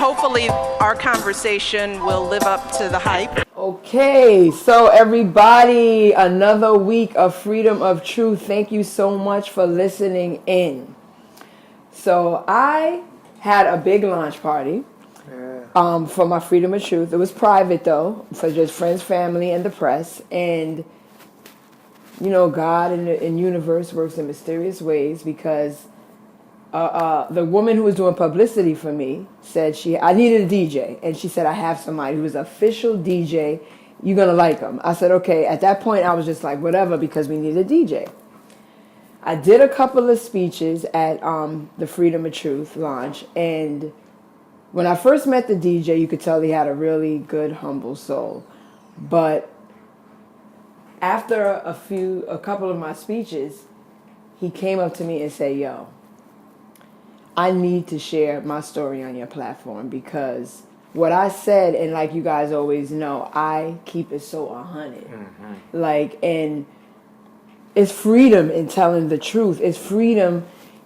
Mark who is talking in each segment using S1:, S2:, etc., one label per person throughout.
S1: hopefully our conversation will live up to the hype.
S2: Okay, so everybody, another week of Freedom of Truth. Thank you so much for listening in. So I had a big launch party for my Freedom of Truth. It was private though, for just friends, family, and the press. And you know, God and the universe works in mysterious ways because the woman who was doing publicity for me said I needed a DJ, and she said I have somebody who's an official DJ. You're gonna like him. I said okay. At that point, I was just like whatever because we need a DJ. I did a couple of speeches at the Freedom of Truth launch, and when I first met the DJ, you could tell he had a really good, humble soul. But after a couple of my speeches, he came up to me and said, "Yo, I need to share my story on your platform because what I said, and like you guys always know, I keep it so 100. Like, and it's freedom in telling the truth. It's freedom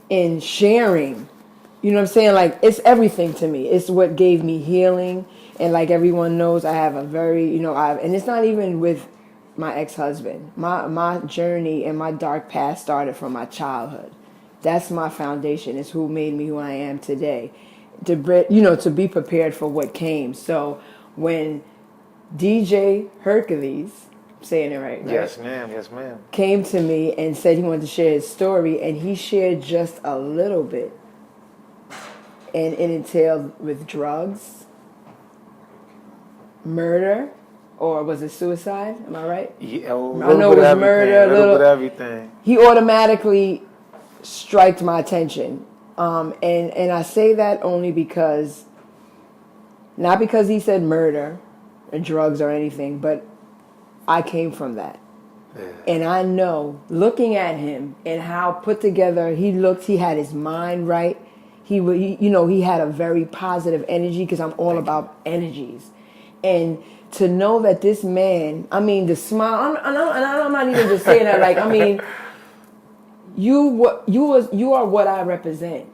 S2: in sharing. You know what I'm saying? Like, it's everything to me. It's what gave me healing. And like everyone knows, I have a very, and it's not even with my ex-husband. My journey and my dark past started from my childhood. That's my foundation. It's who made me who I am today. To be prepared for what came. So when DJ Hercules, I'm saying it right?
S3: Yes, ma'am. Yes, ma'am.
S2: Came to me and said he wanted to share his story, and he shared just a little bit. And it entailed with drugs, murder, or was it suicide? Am I right?
S3: Yeah,
S2: I know it was murder.
S3: A little bit of everything.
S2: He automatically striked my attention. And I say that only because, not because he said murder or drugs or anything, but I came from that. Yeah. And I know, looking at him and how put together he looked, he had his mind right. He had a very positive energy because I'm all about energies. And to know that this man, I mean, the smile, and I'm not even just saying that, like, I mean, you are what I represent.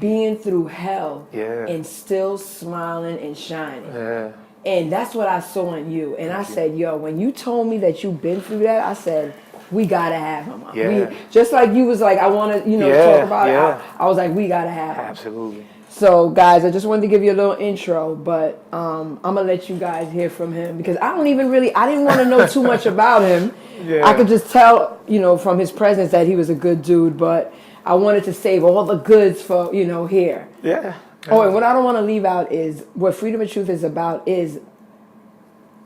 S2: Being through hell and still smiling and shining. Yeah. And that's what I saw in you. And I said, yo, when you told me that you've been through that, I said, we gotta have him.
S3: Yeah.
S2: Just like you was like, I want to, talk about it. I was like, we gotta have him.
S3: Absolutely.
S2: So, guys, I just wanted to give you a little intro, but I'm going to let you guys hear from him because I didn't want to know too much about him. Yeah. I could just tell, from his presence that he was a good dude, but I wanted to save all the goods for, here.
S3: Yeah.
S2: Oh, and what I don't want to leave out is what Freedom of Truth is about is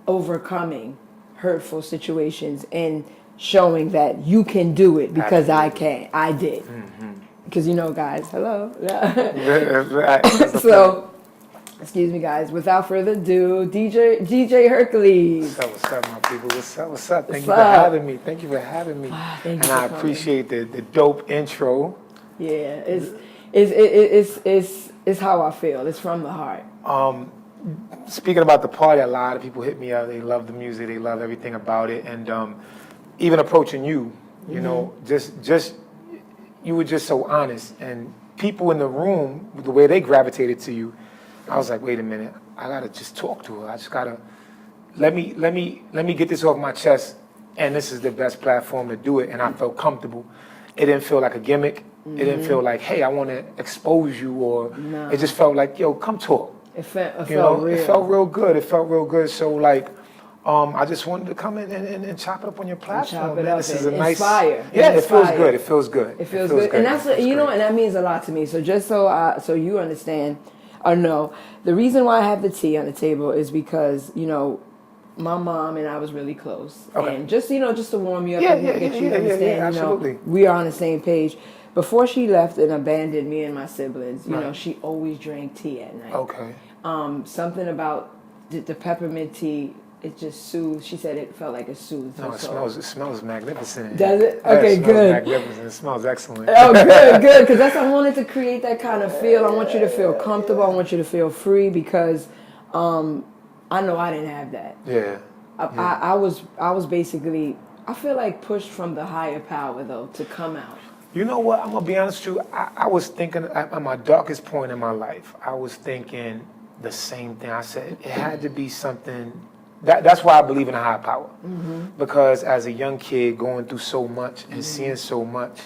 S2: overcoming hurtful situations and showing that you can do it because I can. I did. Mm-hmm. Because, guys, hello. So, excuse me, guys. Without further ado, DJ Hercules.
S3: What's up, my people? What's up? Thank you for having me. Thank you for having me.
S2: Thank
S3: you.
S2: And
S3: I appreciate the dope intro.
S2: Yeah, it's how I feel. It's from the heart.
S3: Speaking about the party, a lot of people hit me up. They love the music. They love everything about it. And even approaching you, just you were just so honest, and people in the room, the way they gravitated to you, I was like, wait a minute, I gotta just talk to her. I just gotta let me get this off my chest, and this is the best platform to do it. And I felt comfortable. It didn't feel like a gimmick. Mm-hmm. It didn't feel like, hey, I want to expose you, or It just felt like, yo, come talk.
S2: It felt real.
S3: It felt real good. It felt real good. So like, I just wanted to come in and chop it up on your platform.
S2: Chop it up.
S3: This is a
S2: inspire.
S3: Nice. Yeah, it feels good. It feels good.
S2: It feels good. And that's and that means a lot to me. So just so you understand or know, the reason why I have the tea on the table is because my mom and I was really close. Okay. And just just to warm you up and get you to understand.
S3: Absolutely.
S2: We are on the same page. Before she left and abandoned me and my siblings, she always drank tea at night.
S3: Okay.
S2: Something about the peppermint tea. It just soothes. She said it felt like it soothed her soul.
S3: It smells magnificent.
S2: Does it? Okay,
S3: it
S2: good.
S3: Magnificent. It smells excellent.
S2: Oh, good. Because that's I wanted to create that kind of feel. I want you to feel comfortable. I want you to feel free because I know I didn't have that.
S3: Yeah.
S2: I was basically, I feel like pushed from the higher power though to come out.
S3: You know what? I'm gonna be honest with you. I was thinking at my darkest point in my life. I was thinking, the same thing. I said it had to be something. That's why I believe in a higher power. Because as a young kid going through so much and seeing so much,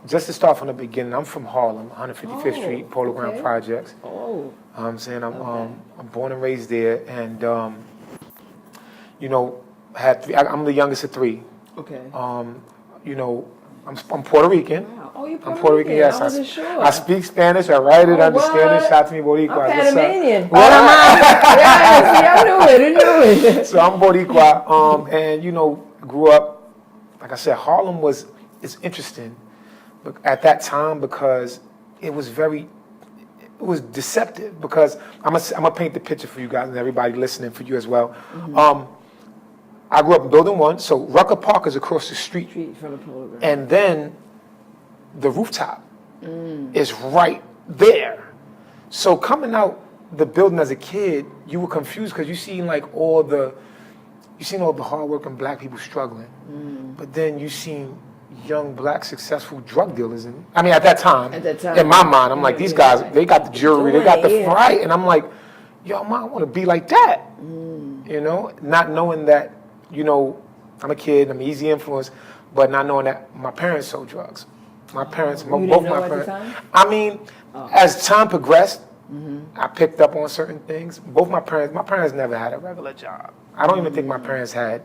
S3: just to start from the beginning, I'm from Harlem, 155th Street, Polo Ground Projects. I'm saying I'm born and raised there, and you know, had three. I'm the youngest of three.
S2: Okay.
S3: You know, I'm Puerto Rican.
S2: Wow. Oh, you're
S3: I'm Puerto Rican. Yes,
S2: I wasn't sure.
S3: I speak Spanish. I write it, understand it. Shout to me, Boricua.
S2: I'm Panamanian.
S3: Yes,
S2: I knew it.
S3: So I'm Boricua, and you know, grew up. Like I said, Harlem it's interesting, but at that time because it was deceptive. Because I'm gonna paint the picture for you guys and everybody listening, for you as well. I grew up in Building 1, so Rucker Park is across the street
S2: from the Polo Ground.
S3: And then the rooftop is right there. So coming out the building as a kid, you were confused because you seen all the hardworking black people struggling, but then you seen young black successful drug dealers. And I mean, at that time, in my mind, I'm like, these guys, they got the jewelry, they got the fright, and I'm like, yo, man, I want to be like that. You know, not knowing that. You know, I'm a kid, I'm an easy influence, but not knowing that my parents sold drugs. My parents, both my parents. I mean, as time progressed, I picked up on certain things. Both my parents never had a regular job. I don't even think my parents had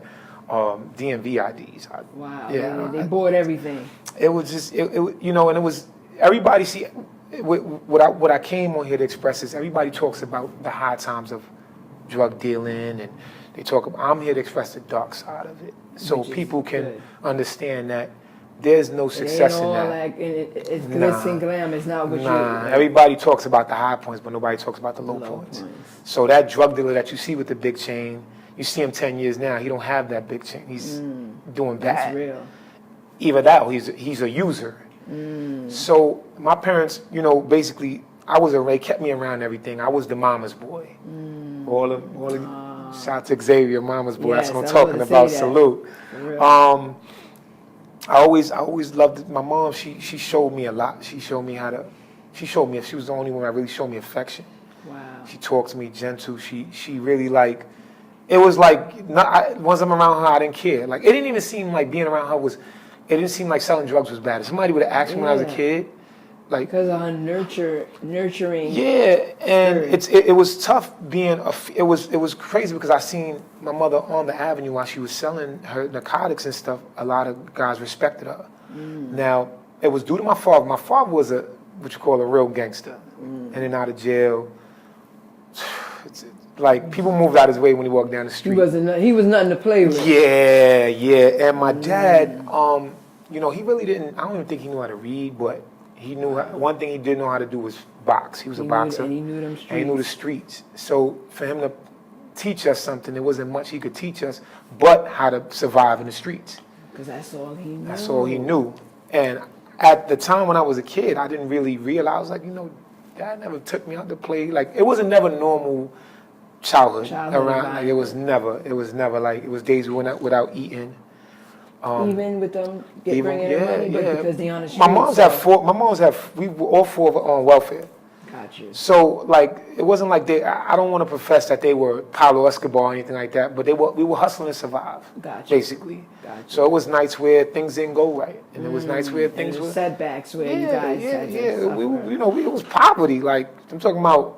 S3: DMV IDs.
S2: Wow, yeah, they bought everything.
S3: It was just, you know, and it was, everybody, see, what I came on here to express is everybody talks about the high times of drug dealing, and they talk about, I'm here to express the dark side of it, so people can understand that there's no success in that.
S2: Like, it's glitz and glam. It's not what you.
S3: Everybody talks about the high points, but nobody talks about the low points. So that drug dealer that you see with the big chain, you see him 10 years now. He don't have that big chain. He's doing bad.
S2: That's real.
S3: Either that, or he's a user. So my parents, you know, basically, they kept me around everything. I was the mama's boy. All the shout to Xavier, mama's boy.
S2: Yes,
S3: that's what I'm talking about. Salute. I always loved it. My mom. She showed me a lot. She showed me she was the only one that really showed me affection.
S2: Wow.
S3: She talked to me gentle. She really like. It was like once I'm around her, I didn't care. Like it didn't even seem like being around her was. It didn't seem like selling drugs was bad. If somebody would have asked me when I was a kid. Like,
S2: because of her nurturing.
S3: Yeah, and it was tough being it was crazy because I seen my mother on the avenue while she was selling her narcotics and stuff. A lot of guys respected her. Now it was due to my father. My father was what you call a real gangster, in and out of jail. Like people moved out his way when he walked down the street.
S2: He was nothing to play with.
S3: Yeah. And my dad, you know, he really didn't. I don't even think he knew how to read, but. He knew one thing he did know how to do was box. He was a boxer.
S2: And he knew them streets.
S3: And he knew the streets. So for him to teach us something, there wasn't much he could teach us, but how to survive in the streets.
S2: Because that's all he knew.
S3: That's all he knew. And at the time when I was a kid, I didn't really realize. I was like, you know, Dad never took me out to play. Like it wasn't never normal childhood around. Like, it was never like it was days we went out without eating.
S2: Even with them bringing in money, but because they on the street.
S3: My moms have. We were all four on welfare.
S2: Got you.
S3: So like it wasn't like I don't want to profess that they were Pablo Escobar or anything like that, but we were hustling to survive.
S2: Got you.
S3: Basically. Got you. So it was nights where things didn't go right, and it was nights where things were
S2: setbacks where you guys had to suffer.
S3: It was poverty. Like I'm talking about.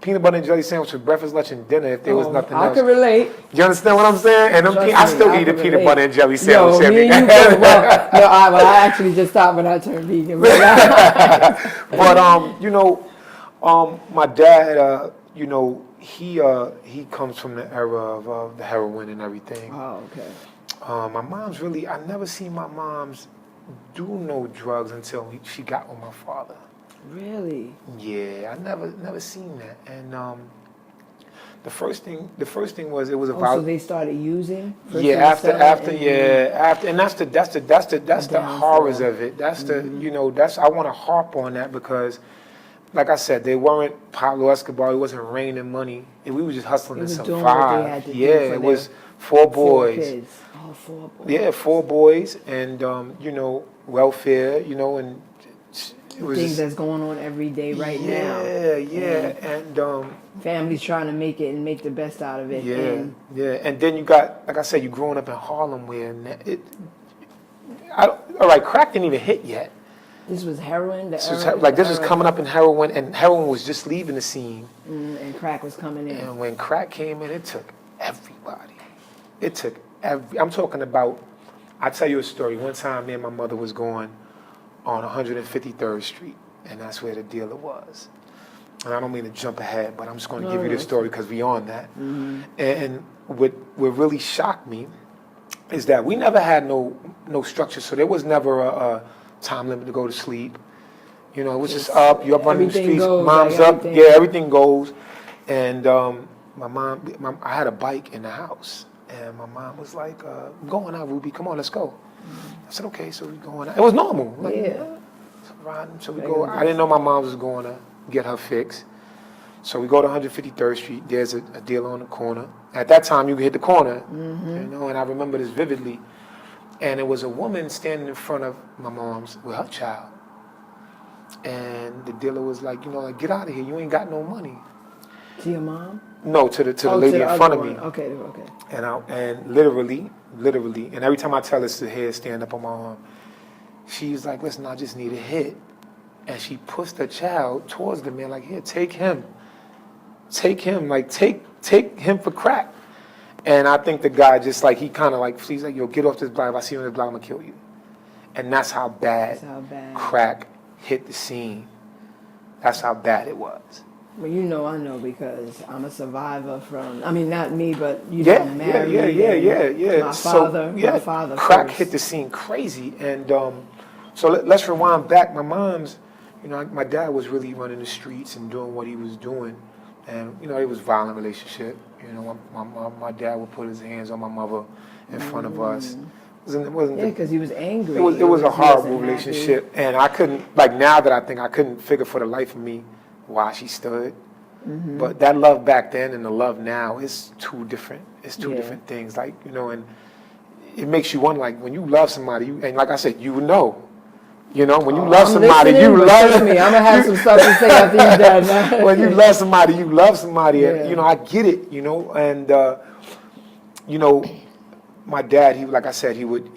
S3: Peanut butter and jelly sandwich for breakfast, lunch, and dinner if there was nothing else.
S2: I can relate.
S3: You understand what I'm saying? And I still eat a peanut butter and jelly sandwich every day.
S2: I actually just stopped when I turned vegan.
S3: But you know, my dad, you know, he comes from the era of the heroin and everything.
S2: Oh, okay.
S3: My mom's really. I never seen my mom's do no drugs until she got with my father.
S2: Really?
S3: Yeah, I never seen that. And the first thing was it was about.
S2: So they started using.
S3: After, and that's the horrors of it. That's the I want to harp on that because, like I said, they weren't Pablo Escobar. It wasn't raining money. We were just hustling to survive. It was 4 boys. 4 kids.
S2: Oh, 4 boys.
S3: Yeah, 4 boys, and welfare. And it was
S2: things
S3: just,
S2: that's going on every day right now.
S3: Yeah. And
S2: families trying to make it and make the best out of it.
S3: Yeah. And then you got, like I said, you growing up in Harlem where all right, crack didn't even hit yet.
S2: This was heroin.
S3: This was coming up in heroin, and heroin was just leaving the scene.
S2: And crack was coming in.
S3: And when crack came in, it took everybody. I'm talking about. I'll tell you a story. One time, me and my mother was going on 153rd Street, and that's where the dealer was. And I don't mean to jump ahead, but I'm just going to give you this story because we on that. And what really shocked me is that we never had no structure, so there was never a time limit to go to sleep. You know, it was just up, you're up running the streets, mom's up, everything goes. And I had a bike in the house, and my mom was like, I'm going out, Ruby, come on, let's go. I said, okay, so we're going out. It was normal. Like, so we go. I didn't know my mom was going to get her fix. So we go to 153rd Street. There's a dealer on the corner. At that time, you could hit the corner, you know, and I remember this vividly. And it was a woman standing in front of my mom's with her child. And the dealer was like, you know, like, get out of here. You ain't got no money.
S2: To your mom?
S3: No, to the lady in front of me.
S2: Okay.
S3: And literally, and every time I tell this to her stand up on my arm, she's like, listen, I just need a hit. And she pushed her child towards the man, like, here, take him. Take him, like, take him for crack. And I think the guy just, like, he kind of, like, he's like, yo, get off this block. If I see you on this block, I'm going to kill you. And that's how bad crack hit the scene. That's how bad it was.
S2: Well, you know, I know because I'm a survivor from, I mean, not me, but you know, married.
S3: Yeah.
S2: My father
S3: crack
S2: first.
S3: hit the scene crazy. And so let's rewind back. My mom's, you know, my dad was really running the streets and doing what he was doing. And, you know, it was a violent relationship. You know, my dad would put his hands on my mother in front of us. It wasn't
S2: because he was angry.
S3: It was a horrible relationship. And I couldn't, like, now that I think, I couldn't figure for the life of me why she stood. But that love back then and the love now is two different. It's two different things. Like, you know, and it makes you wonder, like, when you love somebody, and like I said, you know. You know, when you love somebody, you love
S2: me. I'm gonna have some stuff to say after you're done.
S3: When you love somebody, you love somebody. And, you know, I get it. You know, and you know, my dad, like I said, he would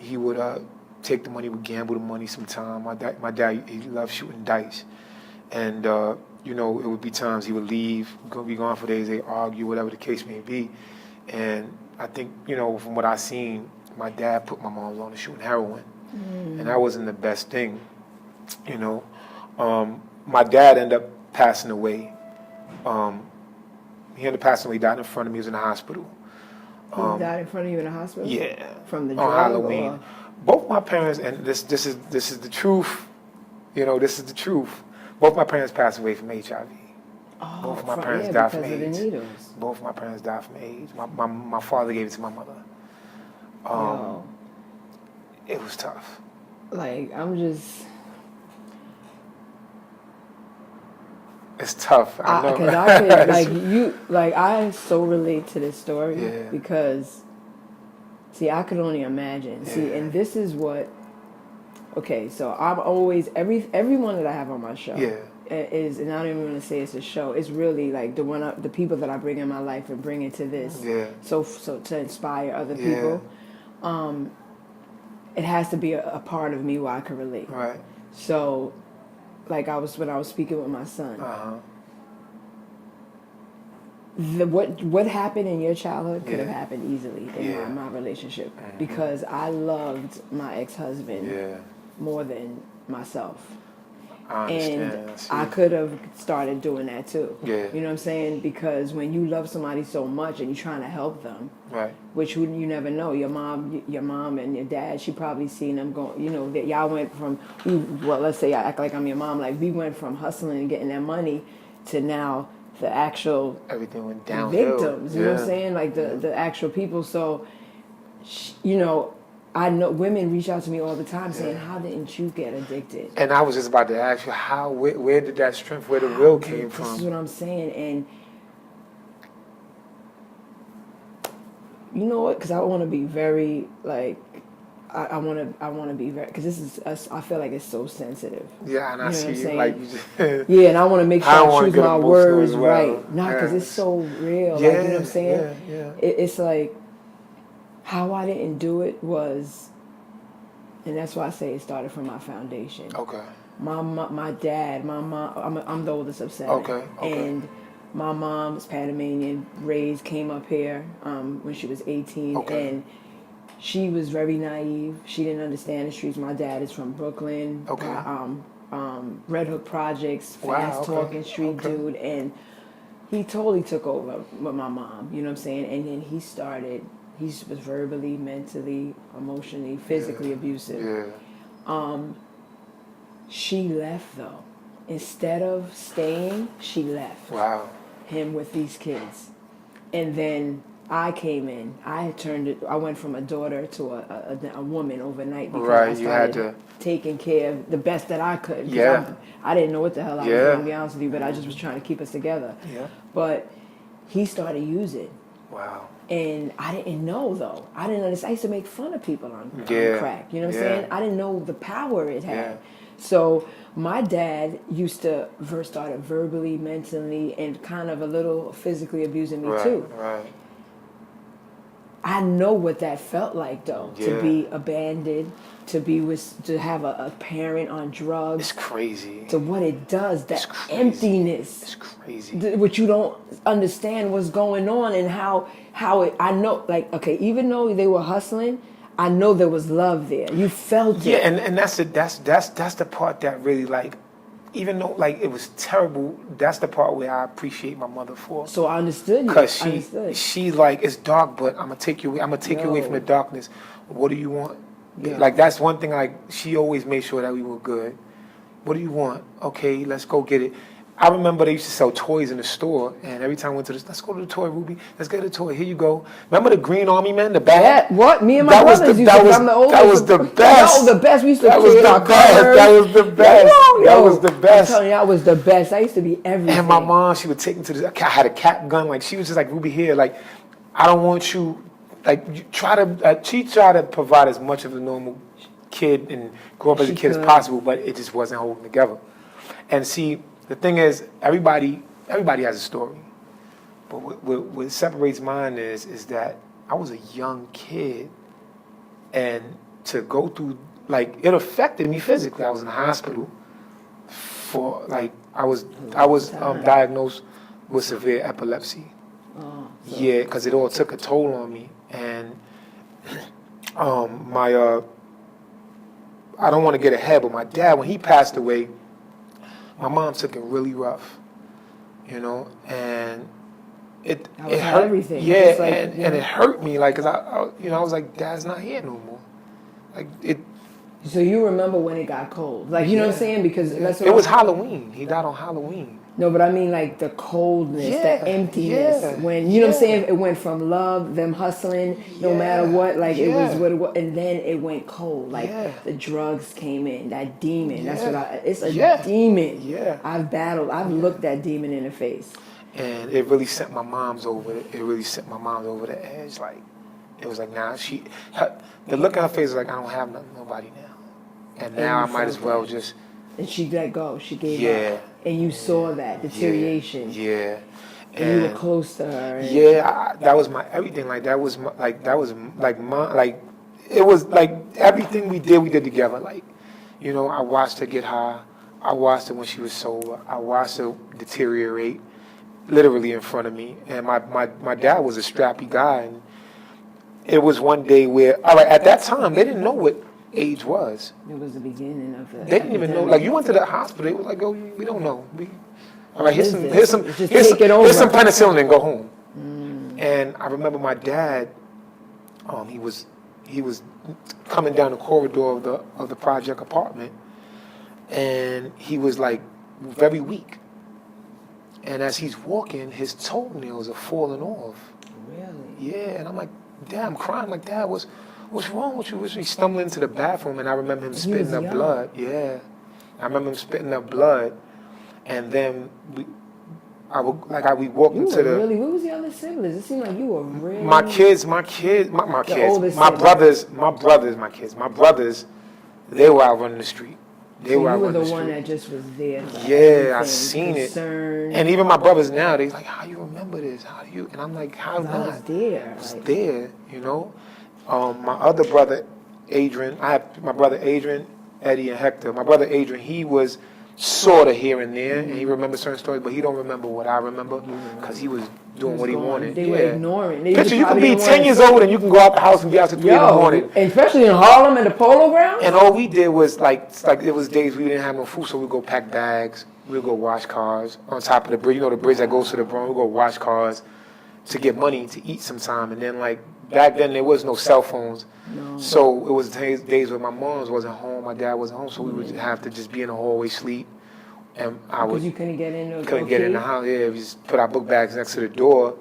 S3: take the money, would gamble the money sometime. My dad, he loved shooting dice, and you know, it would be times he would leave, be gone for days, they argue, whatever the case may be. And I think, you know, from what I seen, my dad put my mom on to shooting heroin. And that wasn't the best thing, you know. My dad ended up passing away. He ended up passing away, died in front of me, he was in the hospital.
S2: He died in front of you in the hospital?
S3: Yeah.
S2: From the drug?
S3: On Halloween. Or? Both my parents, and this is the truth, you know, this is the truth. Both my parents passed away from HIV. Both of my parents died from AIDS. Both of my parents died from AIDS. My father gave it to my mother. It was tough.
S2: Like, I'm just...
S3: It's tough. I know.
S2: Because I could, I so relate to this story because, see, I could only imagine. Yeah. See, and this is what... Okay, so I'm always... Everyone that I have on my show is, and I don't even want to say it's a show, it's really like the people that I bring in my life and bring into this. Yeah. So to inspire other people. It has to be a part of me where I can relate.
S3: Right.
S2: So, like when I was speaking with my son, what happened in your childhood could have happened easily in my relationship because I loved my ex-husband more than myself. And I could have started doing that too. Yeah. You know what I'm saying? Because when you love somebody so much and you're trying to help them, which you never know. Your mom and your dad, she probably seen them going. You know that y'all went from let's say I act like I'm your mom. Like we went from hustling and getting that money to now the actual
S3: everything went downhill.
S2: Victims. You know what I'm saying? Like the actual people. So, you know. I know women reach out to me all the time saying, how didn't you get addicted?
S3: And I was just about to ask you, where did that strength, where the will came from?
S2: This is what I'm saying. And you know what? Because I want to be very, like, I want to be very, because this is I feel like it's so sensitive.
S3: Yeah, and I see you
S2: saying?
S3: like you just.
S2: Yeah, and I want to make sure I choose my words
S3: well.
S2: right. Not because it's so real.
S3: Yeah,
S2: like, you know what I'm saying?
S3: Yeah.
S2: It's like how I didn't do it was, and that's why I say it started from my foundation.
S3: Okay.
S2: My dad, my mom. I'm the oldest of 7.
S3: Okay.
S2: And my mom's Panamanian, came up here when she was 18, and she was very naive. She didn't understand the streets. My dad is from Brooklyn. Red Hook Projects, fast talking street dude, and he totally took over with my mom. You know what I'm saying? And then he was verbally, mentally, emotionally, physically abusive.
S3: Yeah.
S2: She left though. Instead of staying, she left.
S3: Wow.
S2: Him with these kids. And then I came in. I went from a daughter to a woman overnight because I started taking care of the best that I could.
S3: Yeah.
S2: I didn't know what the hell I was doing, to be honest with you, but I just was trying to keep us together.
S3: Yeah.
S2: But he started using.
S3: Wow.
S2: And I didn't know though. I didn't understand. I used to make fun of people on crack. You know what I'm saying? I didn't know the power it had.
S3: Yeah.
S2: So my dad used to started verbally, mentally, and kind of a little physically abusing me too.
S3: Right.
S2: I know what that felt like though, to be abandoned, to have a parent on drugs.
S3: It's crazy.
S2: To what it does, that emptiness.
S3: It's crazy.
S2: Which you don't understand what's going on and how it. I know, like, okay, even though they were hustling, I know there was love there. You felt it.
S3: Yeah, and that's the part that really, like, even though like it was terrible, that's the part where I appreciate my mother for.
S2: So I understood you.
S3: Because she like, it's dark, but I'm gonna take you away from the darkness. What do you want? Yeah. Like that's one thing. Like she always made sure that we were good. What do you want? Okay, let's go get it. I remember they used to sell toys in the store, and every time I went to let's go to the toy, Ruby. Let's get a toy. Here you go. Remember the Green Army men, the bag?
S2: Yeah, what? Me and my brothers used to come the oldest.
S3: That was the best.
S2: No, the best. We used to
S3: That was the best. That was the best. That was the best.
S2: I'm telling you, that was the best. I used to be everything.
S3: And my mom, she would take me to this. I had a cap gun. Like she was just like, Ruby, here. Like, I don't want you. Like, she tried to provide as much of a normal kid and grow up as a kid as possible, but it just wasn't holding together. And see. The thing is, everybody has a story, but what separates mine is that I was a young kid, and to go through, like, it affected me physically. I was in the hospital for, like, I was diagnosed with severe epilepsy. Yeah, because it all took a toll on me, and I don't want to get ahead, but my dad, when he passed away, my mom took it really rough, you know, and it hurt everything. Yeah, like, and it hurt me, like, cause I was like, Dad's not here no more, like it.
S2: So you remember when it got cold, like you know what I'm saying? Because
S3: it was Halloween. He died on Halloween.
S2: No, but I mean like the coldness, the emptiness. When you know what I'm saying, it went from love, them hustling, no matter what. Like it was what it was, and then it went cold. Like the drugs came in, that demon. That's what it's a demon. Yeah, I've looked that demon in the face.
S3: And it really sent my mom's over. It really sent my mom over the edge. Like it was like now the look on her face was like I don't have nobody now, and now I might as well just. And
S2: she let go. She gave up. And you saw that deterioration.
S3: Yeah.
S2: And you were close to her.
S3: That was my everything. Like that was it was like everything we did together. Like, you know, I watched her get high. I watched her when she was sober. I watched her deteriorate, literally in front of me. And my dad was a strappy guy. And it was one day where, all right, at that time they didn't know what age was.
S2: It was the beginning of the.
S3: They didn't even know. Like you went to the hospital, they were like, "Oh, we don't know. All right, here's some penicillin and go home." And I remember my dad. He was coming down the corridor of the project apartment, and he was like very weak. And as he's walking, his toenails are falling off.
S2: Really?
S3: Yeah, and I'm like, Dad, I'm crying. Like, Dad, what's wrong with you? He's stumbling into the bathroom, and I remember him spitting up blood. Yeah, I remember him spitting up blood, and then we walked
S2: You
S3: into
S2: were
S3: the.
S2: really, what was the other siblings? It seemed like you were really.
S3: My kids, my
S2: oldest
S3: brothers, my brothers, they were out running the street. They
S2: So
S3: were out
S2: you were
S3: running
S2: the
S3: the
S2: one
S3: street.
S2: that just was there. Like
S3: Yeah, I seen it.
S2: concerned.
S3: And even my brothers now, they like, how you remember this? How do you? And I'm like, how
S2: I was
S3: not?
S2: there.
S3: I was
S2: Like,
S3: there, you know. My other brother, Adrian, I have my brother Adrian, Eddie, and Hector. My brother Adrian, he was sort of here and there, and he remembers certain stories, but he don't remember what I remember because he was doing what he wanted.
S2: They were ignoring. They
S3: Picture, you can
S2: probably
S3: be
S2: didn't
S3: 10
S2: want
S3: years
S2: to-
S3: old and you can go out the house and be out to 3 in the morning.
S2: Especially in Harlem and the Polo Grounds.
S3: And all we did was like it was days we didn't have no food, so we'd go pack bags, we'd go wash cars on top of the bridge. You know the bridge that goes to the Bronx. We'd go wash cars to get money to eat sometime. And then like back then there was no cell phones.
S2: No.
S3: So it was days where my mom wasn't home, my dad wasn't home, so we would have to just be in the hallway, sleep. And
S2: Because you couldn't get in.
S3: couldn't get in the house. Yeah, we just put our book bags next to the door,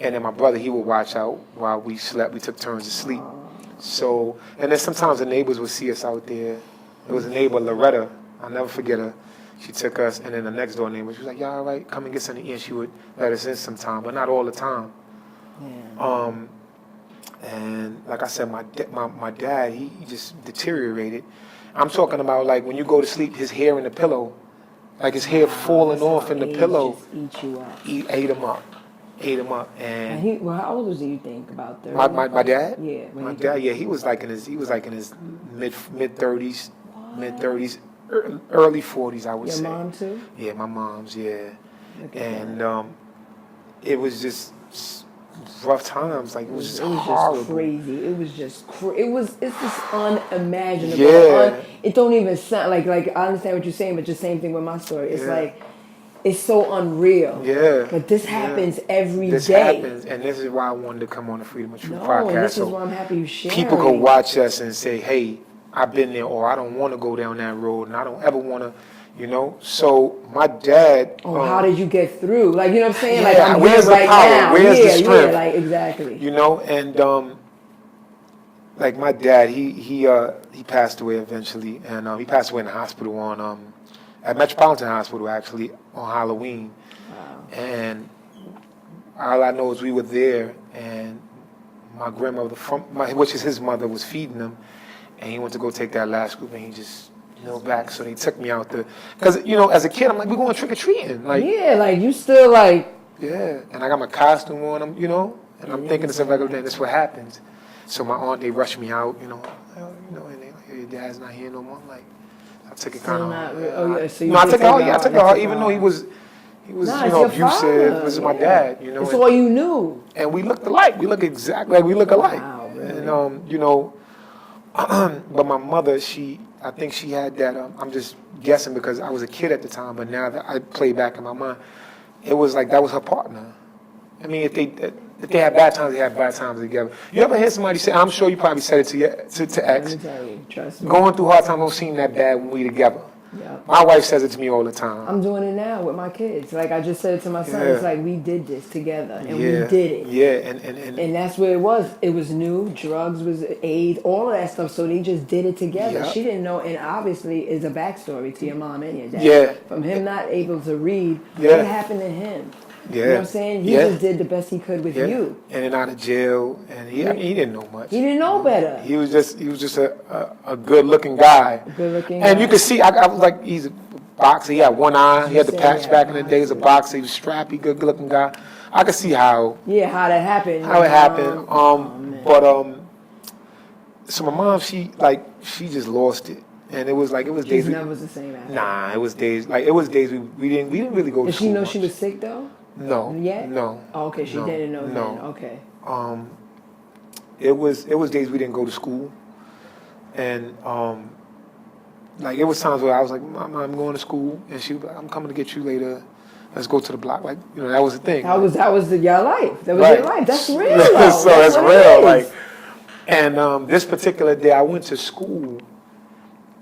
S3: and then my brother, he would watch out while we slept. We took turns to sleep. So, and then sometimes the neighbors would see us out there. There was a neighbor, Loretta. I'll never forget her. She took us, and then the next door neighbor, she was like, "Yeah, all right, come and get something to eat." And she would let us in sometime, but not all the time.
S2: Yeah.
S3: And like I said, my dad, he just deteriorated. I'm talking about like when you go to sleep, his hair in the pillow, like his hair falling off in the pillow.
S2: Just eat you up.
S3: He ate him up. And
S2: Well, how old was he, you think, about 30?
S3: my dad?
S2: Yeah.
S3: My dad, yeah, he was like in his mid 30s, early 40s, I would say.
S2: Your mom too?
S3: Yeah, my mom's, yeah.
S2: Look at
S3: And it was just rough times. Like it was just horrible.
S2: Just crazy. It was just it's just unimaginable.
S3: Yeah.
S2: It don't even sound like I understand what you're saying, but just same thing with my story. It's like it's so unreal.
S3: Yeah.
S2: But this happens every
S3: This
S2: day.
S3: happens, and this is why I wanted to come on the Freedom of Truth
S2: No,
S3: podcast.
S2: this is
S3: so
S2: why I'm happy you sharing.
S3: people could watch us and say, "Hey, I've been there," or "I don't want to go down that road," and "I don't ever want to," you know. So my dad.
S2: How did you get through? Like, you know what I'm saying? Like,
S3: Yeah,
S2: I'm
S3: where's
S2: here
S3: the
S2: right
S3: power?
S2: now.
S3: Where's the strength?
S2: Yeah, like exactly.
S3: You know, and like my dad, he passed away eventually, and he passed away in the hospital at Metropolitan Hospital actually on Halloween.
S2: Wow.
S3: And all I know is we were there, and my grandmother, which is his mother, was feeding him, and he went to go take that last scoop, and he just knelt back. So they took me out there, because as a kid, I'm like, we're going trick or treating, like
S2: like you still like.
S3: Yeah, and I got my costume on, and I'm thinking it's a regular day. That's what happens. So my aunt, they rushed me out, and they like, hey, your dad's not here no more. I'm like, I took it kind of.
S2: So you
S3: I took it hard, even though he was abusive. This is my dad,
S2: It's all you knew.
S3: And we looked alike. We look exactly like we look alike.
S2: Wow, really?
S3: And but my mother, I think she had that. I'm just guessing because I was a kid at the time, but now that I play back in my mind, it was like that was her partner. I mean, if they had bad times, they had bad times together. You ever hear somebody say? I'm sure you probably said it to ex.
S2: Let me tell you, trust me.
S3: Going through hard times don't seem that bad when we together.
S2: Yeah.
S3: My wife says it to me all the time.
S2: I'm doing it now with my kids. Like I just said it to my son.
S3: Yeah.
S2: It's like we did this together, and we did it.
S3: Yeah,
S2: And that's where it was. It was new. Drugs was AIDS, all of that stuff. So they just did it together.
S3: Yeah.
S2: She didn't know, and obviously is a backstory to your mom and your dad.
S3: Yeah.
S2: From him not able to read,
S3: Yeah.
S2: what happened to him?
S3: Yeah.
S2: You know what I'm saying? He just did the best he could with you.
S3: And then out of jail, and he didn't know much.
S2: He didn't know better.
S3: He was just a good looking guy.
S2: Good-looking
S3: And
S2: guy.
S3: you could see, I was like, he's a boxer. He had one eye. He had the patch back in the days of boxing. He was strappy, good looking guy. I could see how
S2: How that happened.
S3: it happened.
S2: Man.
S3: So my mom, she just lost it, and it was
S2: She
S3: days.
S2: never was the same after.
S3: Nah, it was days we didn't really go to
S2: Did
S3: school
S2: she know
S3: much.
S2: she was sick though?
S3: No.
S2: Yet?
S3: No.
S2: Oh, okay, she didn't know
S3: No.
S2: then. Okay.
S3: It was days we didn't go to school, and it was times where I was like, Mom, I'm going to school, and she was like, I'm coming to get you later. Let's go to the block. Like, that was the thing.
S2: That was your life. That was
S3: Right.
S2: your life. That's real. Though.
S3: So that's
S2: what
S3: real.
S2: it is.
S3: And this particular day, I went to school,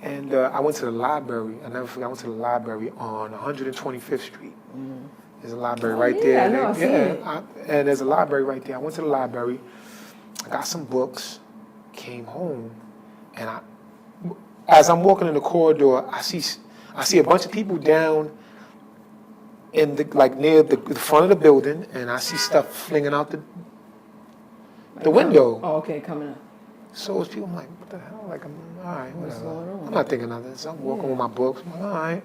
S3: and I went to the library. I never forget. I went to the library on 125th Street. There's a library right there.
S2: I know, I've seen it.
S3: And there's a library right there. I went to the library. I got some books. Came home, and as I'm walking in the corridor, I see a bunch of people down in the like near the front of the building, and I see stuff flinging out the window.
S2: Oh, okay, coming up.
S3: So it's people, I'm like, what the hell? Like, I'm all right,
S2: What's
S3: whatever.
S2: going on?
S3: I'm not thinking of this. I'm walking with my books. I'm like, all right.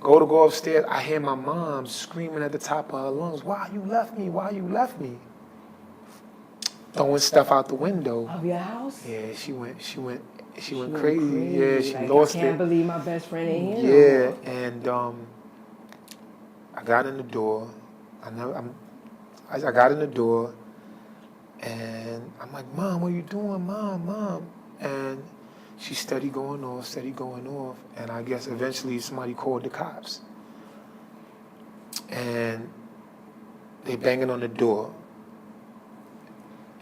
S3: Go upstairs. I hear my mom screaming at the top of her lungs, "Why you left me? Why you left me?" Throwing stuff out the window.
S2: Of your house?
S3: Yeah, she went
S2: She
S3: crazy. Yeah, she
S2: like,
S3: lost
S2: I can't
S3: it.
S2: believe my best friend ain't here.
S3: Yeah, and I got in the door. I got in the door, and I'm like, "Mom, what are you doing, Mom?" And she steady going off, and I guess eventually somebody called the cops. And they banging on the door.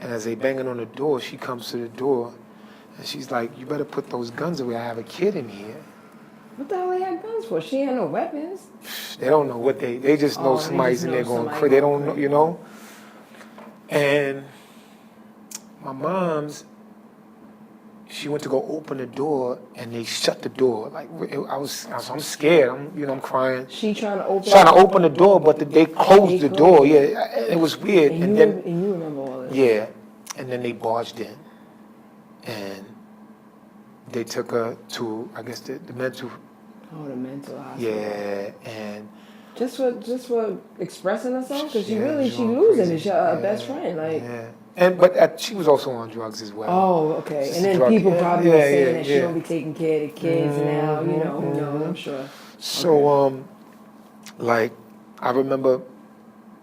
S3: And as they banging on the door, she comes to the door, and she's like, "You better put those guns away. I have a kid in here."
S2: What the hell they had guns for? She had no weapons.
S3: They don't know what they just know somebody's in there going crazy. They don't know, you know. And my mom's, she went to go open the door, and they shut the door. Like I'm scared. I'm crying.
S2: She trying to
S3: open the door, but they closed the door. Yeah, it was weird.
S2: And you remember all this?
S3: Yeah, and then they barged in, and they took her to, I guess, the mental.
S2: Oh, the mental hospital.
S3: Yeah, and
S2: just for expressing herself, because she losing
S3: crazy.
S2: it. She's her best friend, like.
S3: Yeah. But she was also on drugs as well.
S2: Oh, okay. And then people probably were saying that she don't be taking care of the kids now. You know, I'm sure.
S3: So, like, I remember,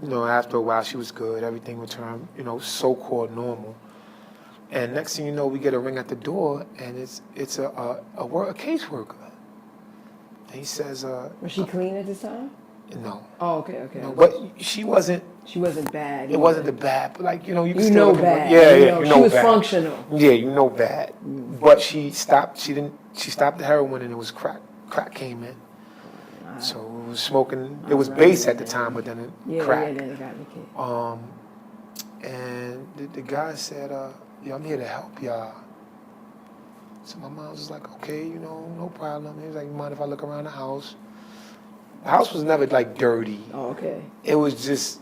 S3: after a while she was good. Everything returned, so-called normal. And next thing you know, we get a ring at the door, and it's a caseworker. And he says,
S2: was she clean at this time?
S3: No.
S2: Oh, okay.
S3: No, but she wasn't.
S2: She wasn't bad.
S3: It wasn't the bad, but like, you can
S2: you
S3: still
S2: know bad.
S3: Yeah,
S2: she was
S3: bad.
S2: Functional.
S3: Yeah, bad. But she stopped the heroin, and it was crack. Crack came in. So it was smoking. It was base at the time, but then it crack.
S2: Yeah, then it got in the kid.
S3: And the guy said, I'm here to help y'all. So my mom was like, okay, no problem. He was like, you mind if I look around the house? The house was never like dirty.
S2: Oh, okay.
S3: It was just,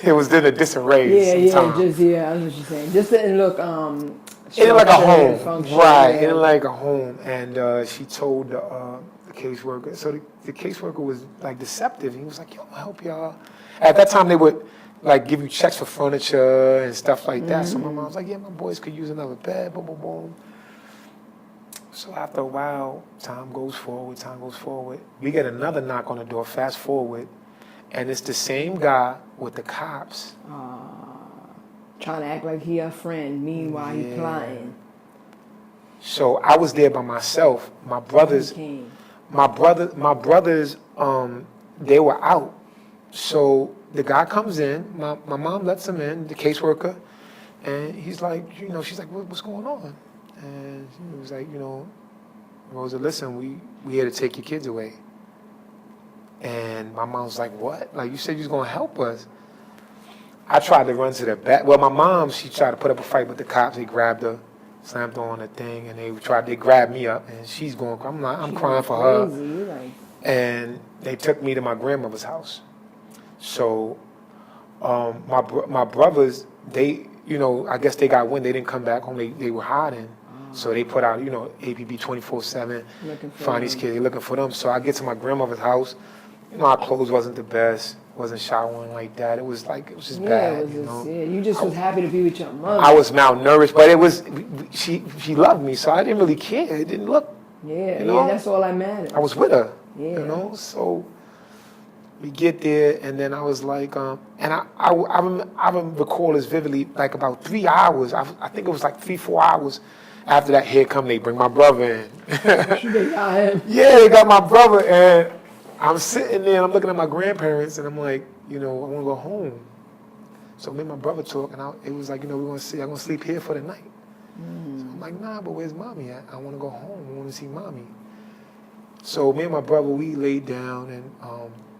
S3: it was in a disarray.
S2: Yeah, that's what you're saying. Just didn't look,
S3: it didn't like a home. Right, it
S2: yeah.
S3: didn't like a home. And she told the caseworker, so the caseworker was like deceptive. He was like, yo, I'm gonna help y'all. At that time, they would like give you checks for furniture and stuff like that. So my mom was like, yeah, my boys could use another bed, boom, boom, boom. So after a while, time goes forward. We get another knock on the door, fast forward, and it's the same guy with the cops.
S2: Trying to act like he a friend, meanwhile he plotting.
S3: So I was there by myself. My brothers, they were out. So the guy comes in, my mom lets him in, the caseworker, and he's like, she's like, what's going on? And he was like, Rosa, listen, we here to take your kids away. And my mom was like, what? Like, you said you was going to help us. I tried to run to the back. Well, my mom, she tried to put up a fight with the cops. They grabbed her, slammed her on the thing, and they grabbed me up, and she's going, I'm crying for her. And they took me to my grandmother's house. So my brothers, they, I guess they got wind. They didn't come back home. They were hiding. So they put out, APB 24/7, find these kids, they're looking for them. So I get to my grandmother's house. Our clothes wasn't the best, wasn't showering like that. It was just bad.
S2: You just was happy to be with your mother.
S3: I was malnourished, but it was, she loved me, so I didn't really care. It didn't look,
S2: yeah, that's all that mattered.
S3: I was with her, so we get there, and then I was like, and I recall this vividly, like about 3 hours, I think it was like 3-4 hours after that, here come, they bring my brother in.
S2: They got him.
S3: Yeah, they got my brother, and I'm sitting there, and I'm looking at my grandparents, and I'm like, I want to go home. So me and my brother talk, and it was like, I'm going to sleep here for the night. So I'm like, nah, but where's mommy at? I want to go home. I want to see mommy. So me and my brother, we laid down,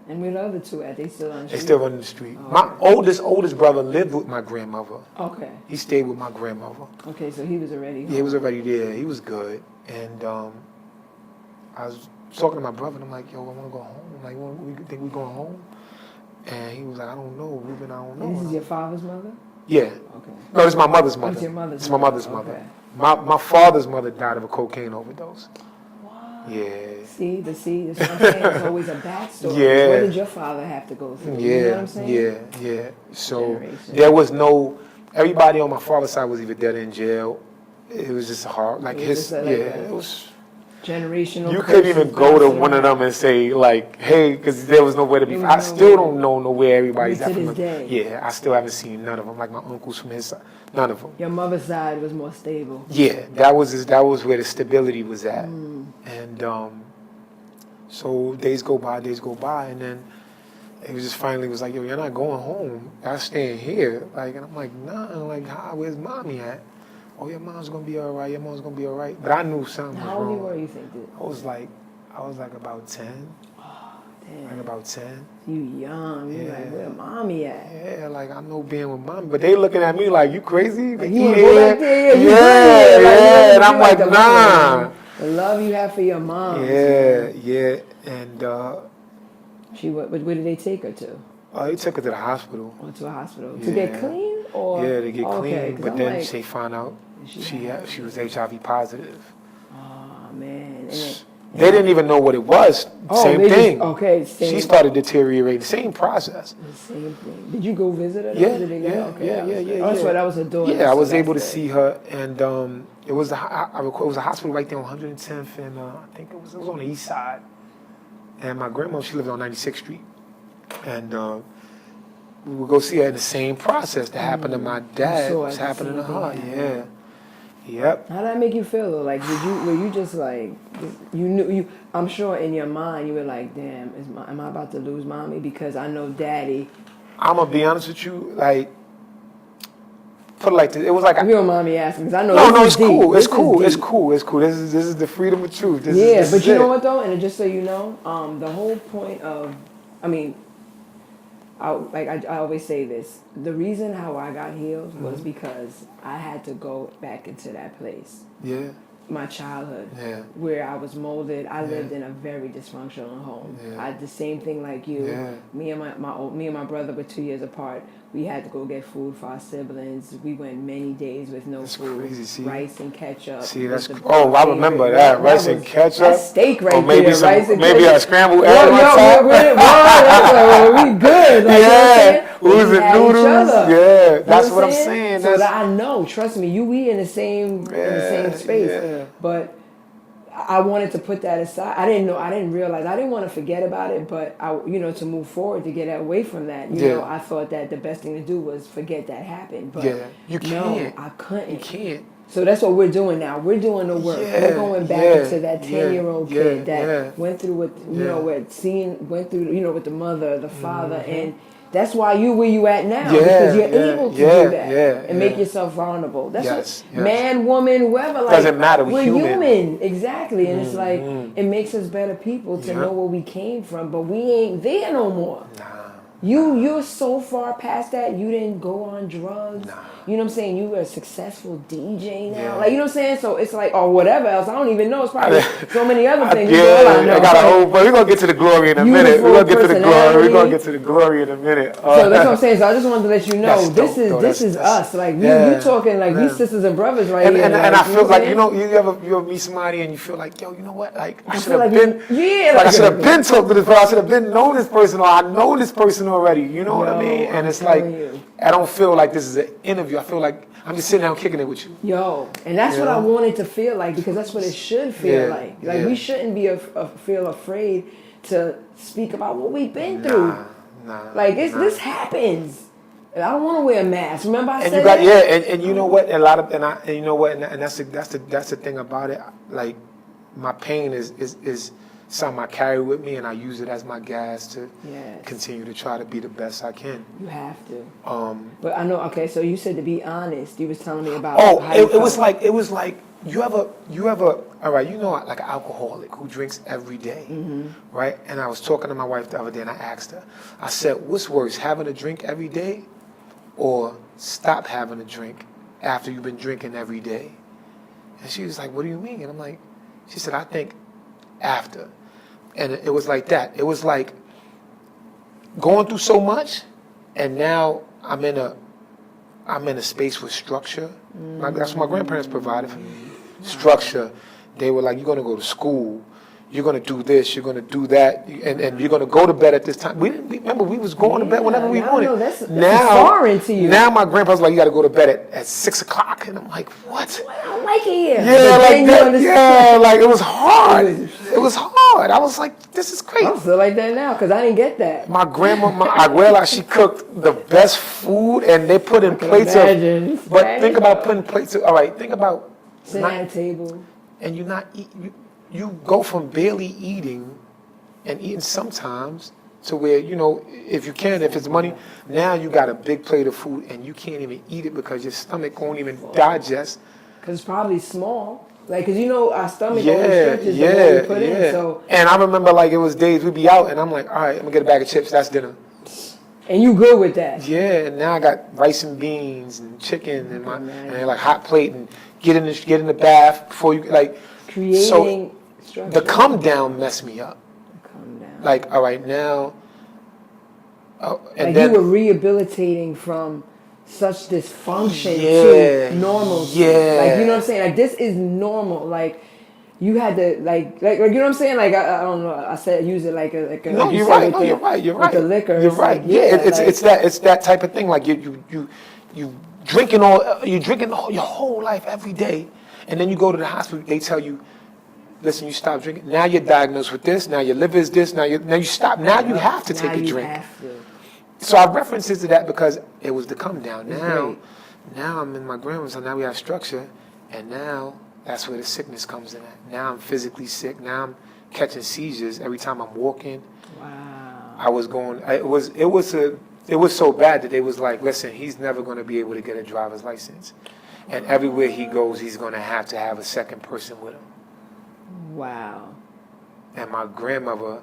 S2: and where the other two at? They still on the street?
S3: They still on the street. Oh, my oldest brother lived with my grandmother.
S2: Okay.
S3: He stayed with my grandmother.
S2: Okay, so he was already home.
S3: Yeah, he was already there. He was good. And I was talking to my brother, and I'm like, yo, I want to go home. I'm like, well, we think we going home? And he was like, I don't know, Ruben, I don't know.
S2: This is your father's mother?
S3: Yeah.
S2: Okay.
S3: No, this is my mother's mother.
S2: It's your mother's
S3: It's my mother's
S2: mother.
S3: mother.
S2: Okay.
S3: My father's mother died of a cocaine overdose.
S2: Wow.
S3: Yeah.
S2: See, that's what I'm saying. There's always a backstory.
S3: Yeah.
S2: What did your father have to go through?
S3: Yeah.
S2: You know what I'm saying?
S3: Yeah. So
S2: Generation.
S3: there was no. Everybody on my father's side was either dead or in jail. It was just hard. Like
S2: It was
S3: his.
S2: just like
S3: It was.
S2: Generational.
S3: You couldn't even go to one of them and say like, "Hey," because there was nowhere to be. I still don't know where everybody's at.
S2: To this day.
S3: Yeah, I still haven't seen none of them. Like my uncles from his side, none of them.
S2: Your mother's side was more stable.
S3: Yeah, that was where the stability was at, and so days go by, and then it was just finally was like, "Yo, you're not going home. Y'all staying here." Like, and I'm like, "Nah." I'm like, where's mommy at? Oh, your mom's gonna be all right. Your mom's gonna be all right. But I knew something was wrong.
S2: How old were you think?
S3: I was like about 10.
S2: Damn.
S3: Like about 10.
S2: You young. You
S3: Yeah.
S2: like, where mommy at?
S3: Yeah, like I know being with mommy, but they looking at me like, you crazy?
S2: Like, you wanna go back there? You
S3: yeah,
S2: good? Like,
S3: yeah. And I'm
S2: you
S3: like,
S2: the
S3: nah.
S2: mom. The love you have for your mom.
S3: Yeah. And
S2: Where did they take her to?
S3: they took her to the hospital.
S2: Or to a hospital to
S3: Yeah.
S2: get clean, or
S3: Yeah, to get
S2: okay,
S3: clean.
S2: 'cause
S3: But
S2: I'm
S3: then
S2: like,
S3: they found out she was HIV positive.
S2: oh man, and
S3: They didn't even know what it was. Same
S2: they just-
S3: thing.
S2: okay, same.
S3: She started deteriorating. Same process.
S2: The same thing. Did you go visit her?
S3: Yeah,
S2: Did they
S3: yeah,
S2: okay,
S3: yeah,
S2: that was
S3: yeah,
S2: good.
S3: yeah,
S2: Oh, that's
S3: yeah.
S2: right. That was her daughter.
S3: Yeah, I
S2: so
S3: was
S2: that's
S3: able to
S2: good.
S3: see her, and it was it was a hospital right there on 110th, and I think it was on the east side. And my grandma, she lived on 96th Street, and we would go see her in the same process that happened to my dad.
S2: saw
S3: Was
S2: it, the
S3: happening to
S2: same
S3: her.
S2: thing
S3: Yeah.
S2: happen.
S3: Yep.
S2: How did that make you feel though? Like, were you just like, you knew, I'm sure in your mind you were like, damn, am I about to lose mommy? Because I know daddy.
S3: I'm gonna be honest with you, like, put it like this. It was like
S2: If your mommy asking, because I know
S3: no,
S2: this
S3: it's
S2: is
S3: cool.
S2: deep.
S3: It's
S2: This
S3: cool.
S2: is
S3: It's
S2: deep.
S3: cool. It's cool. This is the freedom of truth.
S2: Yeah, but you know
S3: it.
S2: what though, and just so you know, the whole point of, I mean, I always say this. The reason how I got healed was because I had to go back into that place.
S3: Yeah.
S2: My childhood,
S3: Yeah.
S2: where I was molded. I lived in a very dysfunctional home.
S3: Yeah.
S2: I had the same thing like you.
S3: Yeah.
S2: Me and my brother were 2 years apart. We had to go get food for our siblings. We went many days with no
S3: That's
S2: food.
S3: crazy, see?
S2: Rice and ketchup.
S3: See,
S2: was
S3: that's
S2: the
S3: I remember
S2: favorite.
S3: that rice and
S2: was-
S3: ketchup.
S2: That's steak right
S3: or maybe
S2: there. Rice and
S3: maybe
S2: ketchup.
S3: a scrambled egg
S2: Yo,
S3: on top.
S2: we good. Like,
S3: Yeah,
S2: you know what I'm saying?
S3: oodles
S2: We
S3: and
S2: had each
S3: noodles.
S2: other.
S3: Yeah,
S2: You
S3: that's
S2: know
S3: what I'm saying.
S2: So
S3: That's
S2: that I know, trust me, we in the same space.
S3: Yeah.
S2: But I wanted to put that aside. I didn't realize, I didn't want to forget about it, but to move forward, to get away from that, I thought that the best thing to do was forget that happened. But
S3: you can't.
S2: no, I couldn't.
S3: You can't.
S2: So that's what we're doing now. We're doing the work.
S3: Yeah,
S2: We're going back into that 10-year-old kid that went through went through with the mother, the father, and that's why you where you at now, because you're able to do that and make yourself vulnerable. That's what man, woman, whoever. Like,
S3: doesn't matter. We're
S2: human, exactly. And it's like it makes us better people to know where we came from, but we ain't there no more.
S3: Nah.
S2: You're so far past that. You didn't go on drugs.
S3: Nah.
S2: You know what I'm saying? You were a successful DJ now.
S3: Yeah.
S2: Like, you know what I'm saying? So it's like, or whatever else. I don't even know. It's probably so many other things.
S3: I got a whole, but we're going to get to the glory in a minute. We're going to get to the glory. We're going to get to the glory in a minute.
S2: So that's what I'm saying. So I just wanted to let you know,
S3: That's dope,
S2: this is us. Like, you talking like we sisters and brothers right here.
S3: And
S2: like,
S3: I feel like,
S2: you
S3: you ever meet somebody and you feel like, yo, you know what? Like, I should
S2: feel
S3: have
S2: like
S3: been, I should have been talking to this person. I should have been known this person, or I know this person already. You know what I mean? And it's like, I don't feel like this is an interview. I feel like I'm just sitting down kicking it with you.
S2: Yo, and that's what I wanted to feel like, because that's what it should feel like. Like, we shouldn't be feel afraid to speak about what we've been through. Like, this happens. And I don't want to wear a mask. Remember I said that?
S3: And you know what? And you know what? And that's the thing about it. Like, my pain is something I carry with me, and I use it as my gas to continue to try to be the best I can.
S2: You have to. But I know. Okay, so you said to be honest. You was telling me about.
S3: It was like you ever. All right, like an alcoholic who drinks every day, right? And I was talking to my wife the other day, and I asked her. I said, "What's worse, having a drink every day, or stop having a drink after you've been drinking every day?" And she was like, "What do you mean?" And I'm like, she said, "I think after." And it was like that. It was like going through so much, and now I'm in a space with structure. Like, that's what my grandparents provided for me. Structure. They were like, you're going to go to school. You're going to do this. You're going to do that. And you're going to go to bed at this time. Remember, we was going to bed whenever we wanted.
S2: No, that's foreign to you.
S3: Now my grandpa's like, you got to go to bed at 6 o'clock. And I'm like, what?
S2: I don't like it here.
S3: Yeah, like that. Yeah, like it was hard. It was hard. I was like, this is crazy.
S2: I feel like that now because I didn't get that.
S3: My grandma, my abuela, she cooked the best food, and they put in plates of. But think about putting plates of. All right, think about
S2: sitting at a table,
S3: and you're not eat. You go from barely eating, and eating sometimes to where if you can, if it's money. Now you got a big plate of food, and you can't even eat it because your stomach won't even digest.
S2: Because it's probably small. Like, because our stomach only stretches the more we put in. So.
S3: And I remember, like, it was days we'd be out, and I'm like, all right, I'm going to get a bag of chips. That's dinner.
S2: And you good with that?
S3: Yeah, and now I got rice and beans and chicken and like hot plate and get in the bath before you, like.
S2: Creating structure.
S3: The come down messed me up.
S2: Come down.
S3: Like, all right, now. And
S2: like,
S3: then,
S2: you were rehabilitating from such dysfunction to normalcy.
S3: Yeah.
S2: Like, you know what I'm saying? Like, this is normal. Like, you had to, like you know what I'm saying? Like, I don't know. I said use it like a.
S3: No, you're right. No, you're right. You're right.
S2: With the liquor.
S3: You're right.
S2: Like,
S3: yeah, it's that type of thing. Like you drinking your whole life every day, and then you go to the hospital. They tell you, listen, you stop drinking. Now you're diagnosed with this. Now your liver is this. Now you stop. Now you have to take a drink.
S2: Have to.
S3: So I references to that because it was the come down. Now I'm in my grandma's house. Now we have structure, and now that's where the sickness comes in at. Now I'm physically sick. Now I'm catching seizures every time I'm walking.
S2: Wow.
S3: I was going. It was so bad that they was like, listen, he's never going to be able to get a driver's license, and everywhere he goes, he's going to have a second person with him. Wow. And my grandmother,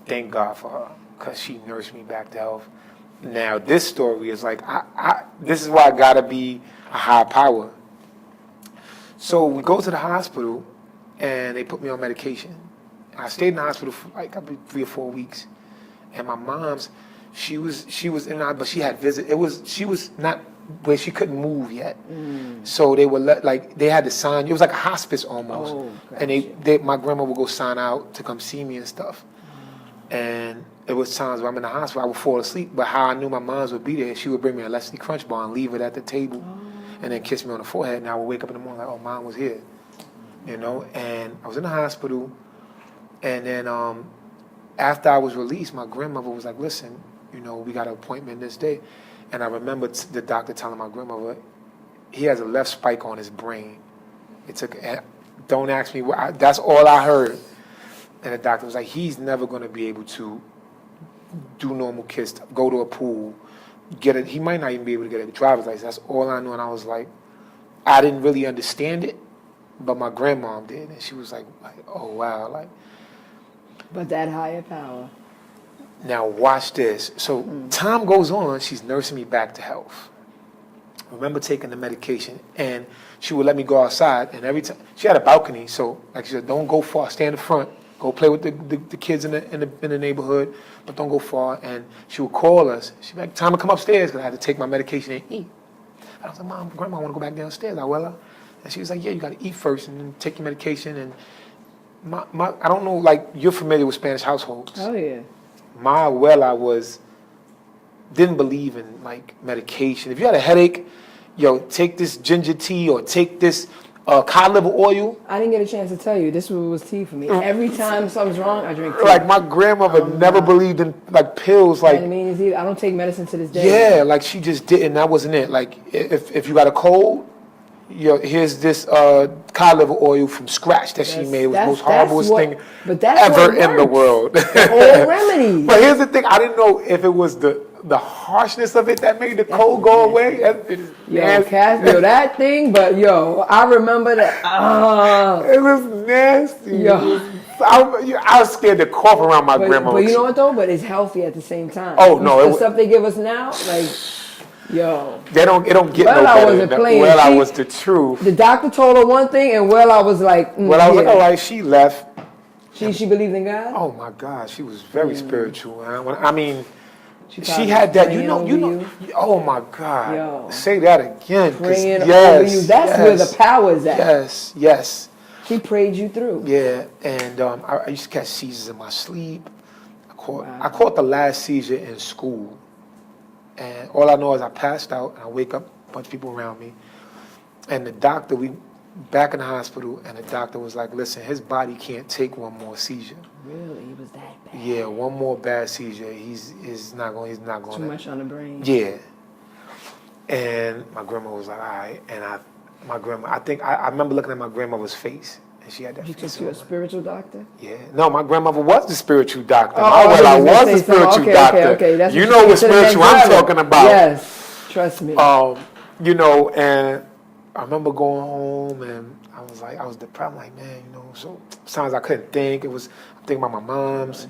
S3: thank God for her, because she nursed me back to health. Now, this story is like, this is why I got to be a high power. So we go to the hospital, and they put me on medication. I stayed in the hospital for like 3 or 4 weeks. And my mom's, she was in and out, but she had she was not where she couldn't move yet. So they would they had to sign, it was like a hospice almost. Oh, gotcha. And my grandma would go sign out to come see me and stuff. And it was times where I'm in the hospital, I would fall asleep, but how I knew my mom's would be there, she would bring me a Leslie Crunch bar and leave it at the table, and then kiss me on the forehead, and I would wake up in the morning like, oh, mom was here, and I was in the hospital, and then after I was released, my grandmother was like, listen, we got an appointment this day, and I remember the doctor telling my grandmother, he has a left spike on his brain. Don't ask me, that's all I heard. And the doctor was like, he's never going to be able to do normal kids, go to a pool, he might not even be able to get a driver's license. That's all I knew. And I was like, I didn't really understand it, but my grandmom did. And she was like, oh, wow.
S2: But that higher power.
S3: Now watch this. So time goes on, she's nursing me back to health. I remember taking the medication, and she would let me go outside, and every time, she had a balcony, so like she said, don't go far, stay in the front. Go play with the kids in the neighborhood, but don't go far. And she would call us. She'd be like, time to come upstairs, because I had to take my medication and eat. I was like, Mom, Grandma, I want to go back downstairs. And she was like, yeah, you got to eat first and then take your medication. And I don't know, like, you're familiar with Spanish households.
S2: Oh, yeah.
S3: My abuela didn't believe in, like, medication. If you had a headache, take this ginger tea or take this cod liver oil.
S2: I didn't get a chance to tell you. This was tea for me. Every time something's wrong, I drink tea.
S3: Like, my grandmother never believed in, like, pills. Like,
S2: I don't take medicine to this day.
S3: Yeah, like, she just didn't. That wasn't it. Like, if you got a cold, here's this cod liver oil from scratch that she made. It was the most horriblest thing ever in the world.
S2: Old remedy.
S3: But here's the thing. I didn't know if it was the harshness of it that made the cold go away.
S2: That thing, but I remember that.
S3: It was nasty. I was scared to cough around my grandma.
S2: But you know what though? But it's healthy at the same time.
S3: Oh no,
S2: the stuff they give us now, like.
S3: It don't get no better. I was the truth.
S2: The doctor told her one thing, and I was like,
S3: I was like, all right, she left.
S2: She believed in God?
S3: Oh my God, she was very spiritual. She
S2: probably
S3: had that,
S2: praying over you.
S3: oh my God.
S2: Yo.
S3: Say that again.
S2: Praying over you. That's where the power is at.
S3: Yes.
S2: She prayed you through.
S3: Yeah, and I used to catch seizures in my sleep. I caught the last seizure in school. And all I know is I passed out, and I wake up, a bunch of people around me. And the doctor, we back in the hospital, and the doctor was like, listen, his body can't take one more seizure.
S2: Really? He was that bad?
S3: Yeah, one more bad seizure, he's not going.
S2: Too much on the brain.
S3: Yeah. And my grandma was like, all right. And I remember looking at my grandmother's face, and she had that face.
S2: She took you a spiritual doctor?
S3: Yeah. No, my grandmother was the spiritual doctor.
S2: I
S3: was the spiritual doctor.
S2: Okay. That's
S3: you know what spiritual I'm talking about.
S2: Yes, trust me.
S3: And I remember going home, and I was depressed. I'm like, man, so sometimes I couldn't think. I'm thinking about my mom's.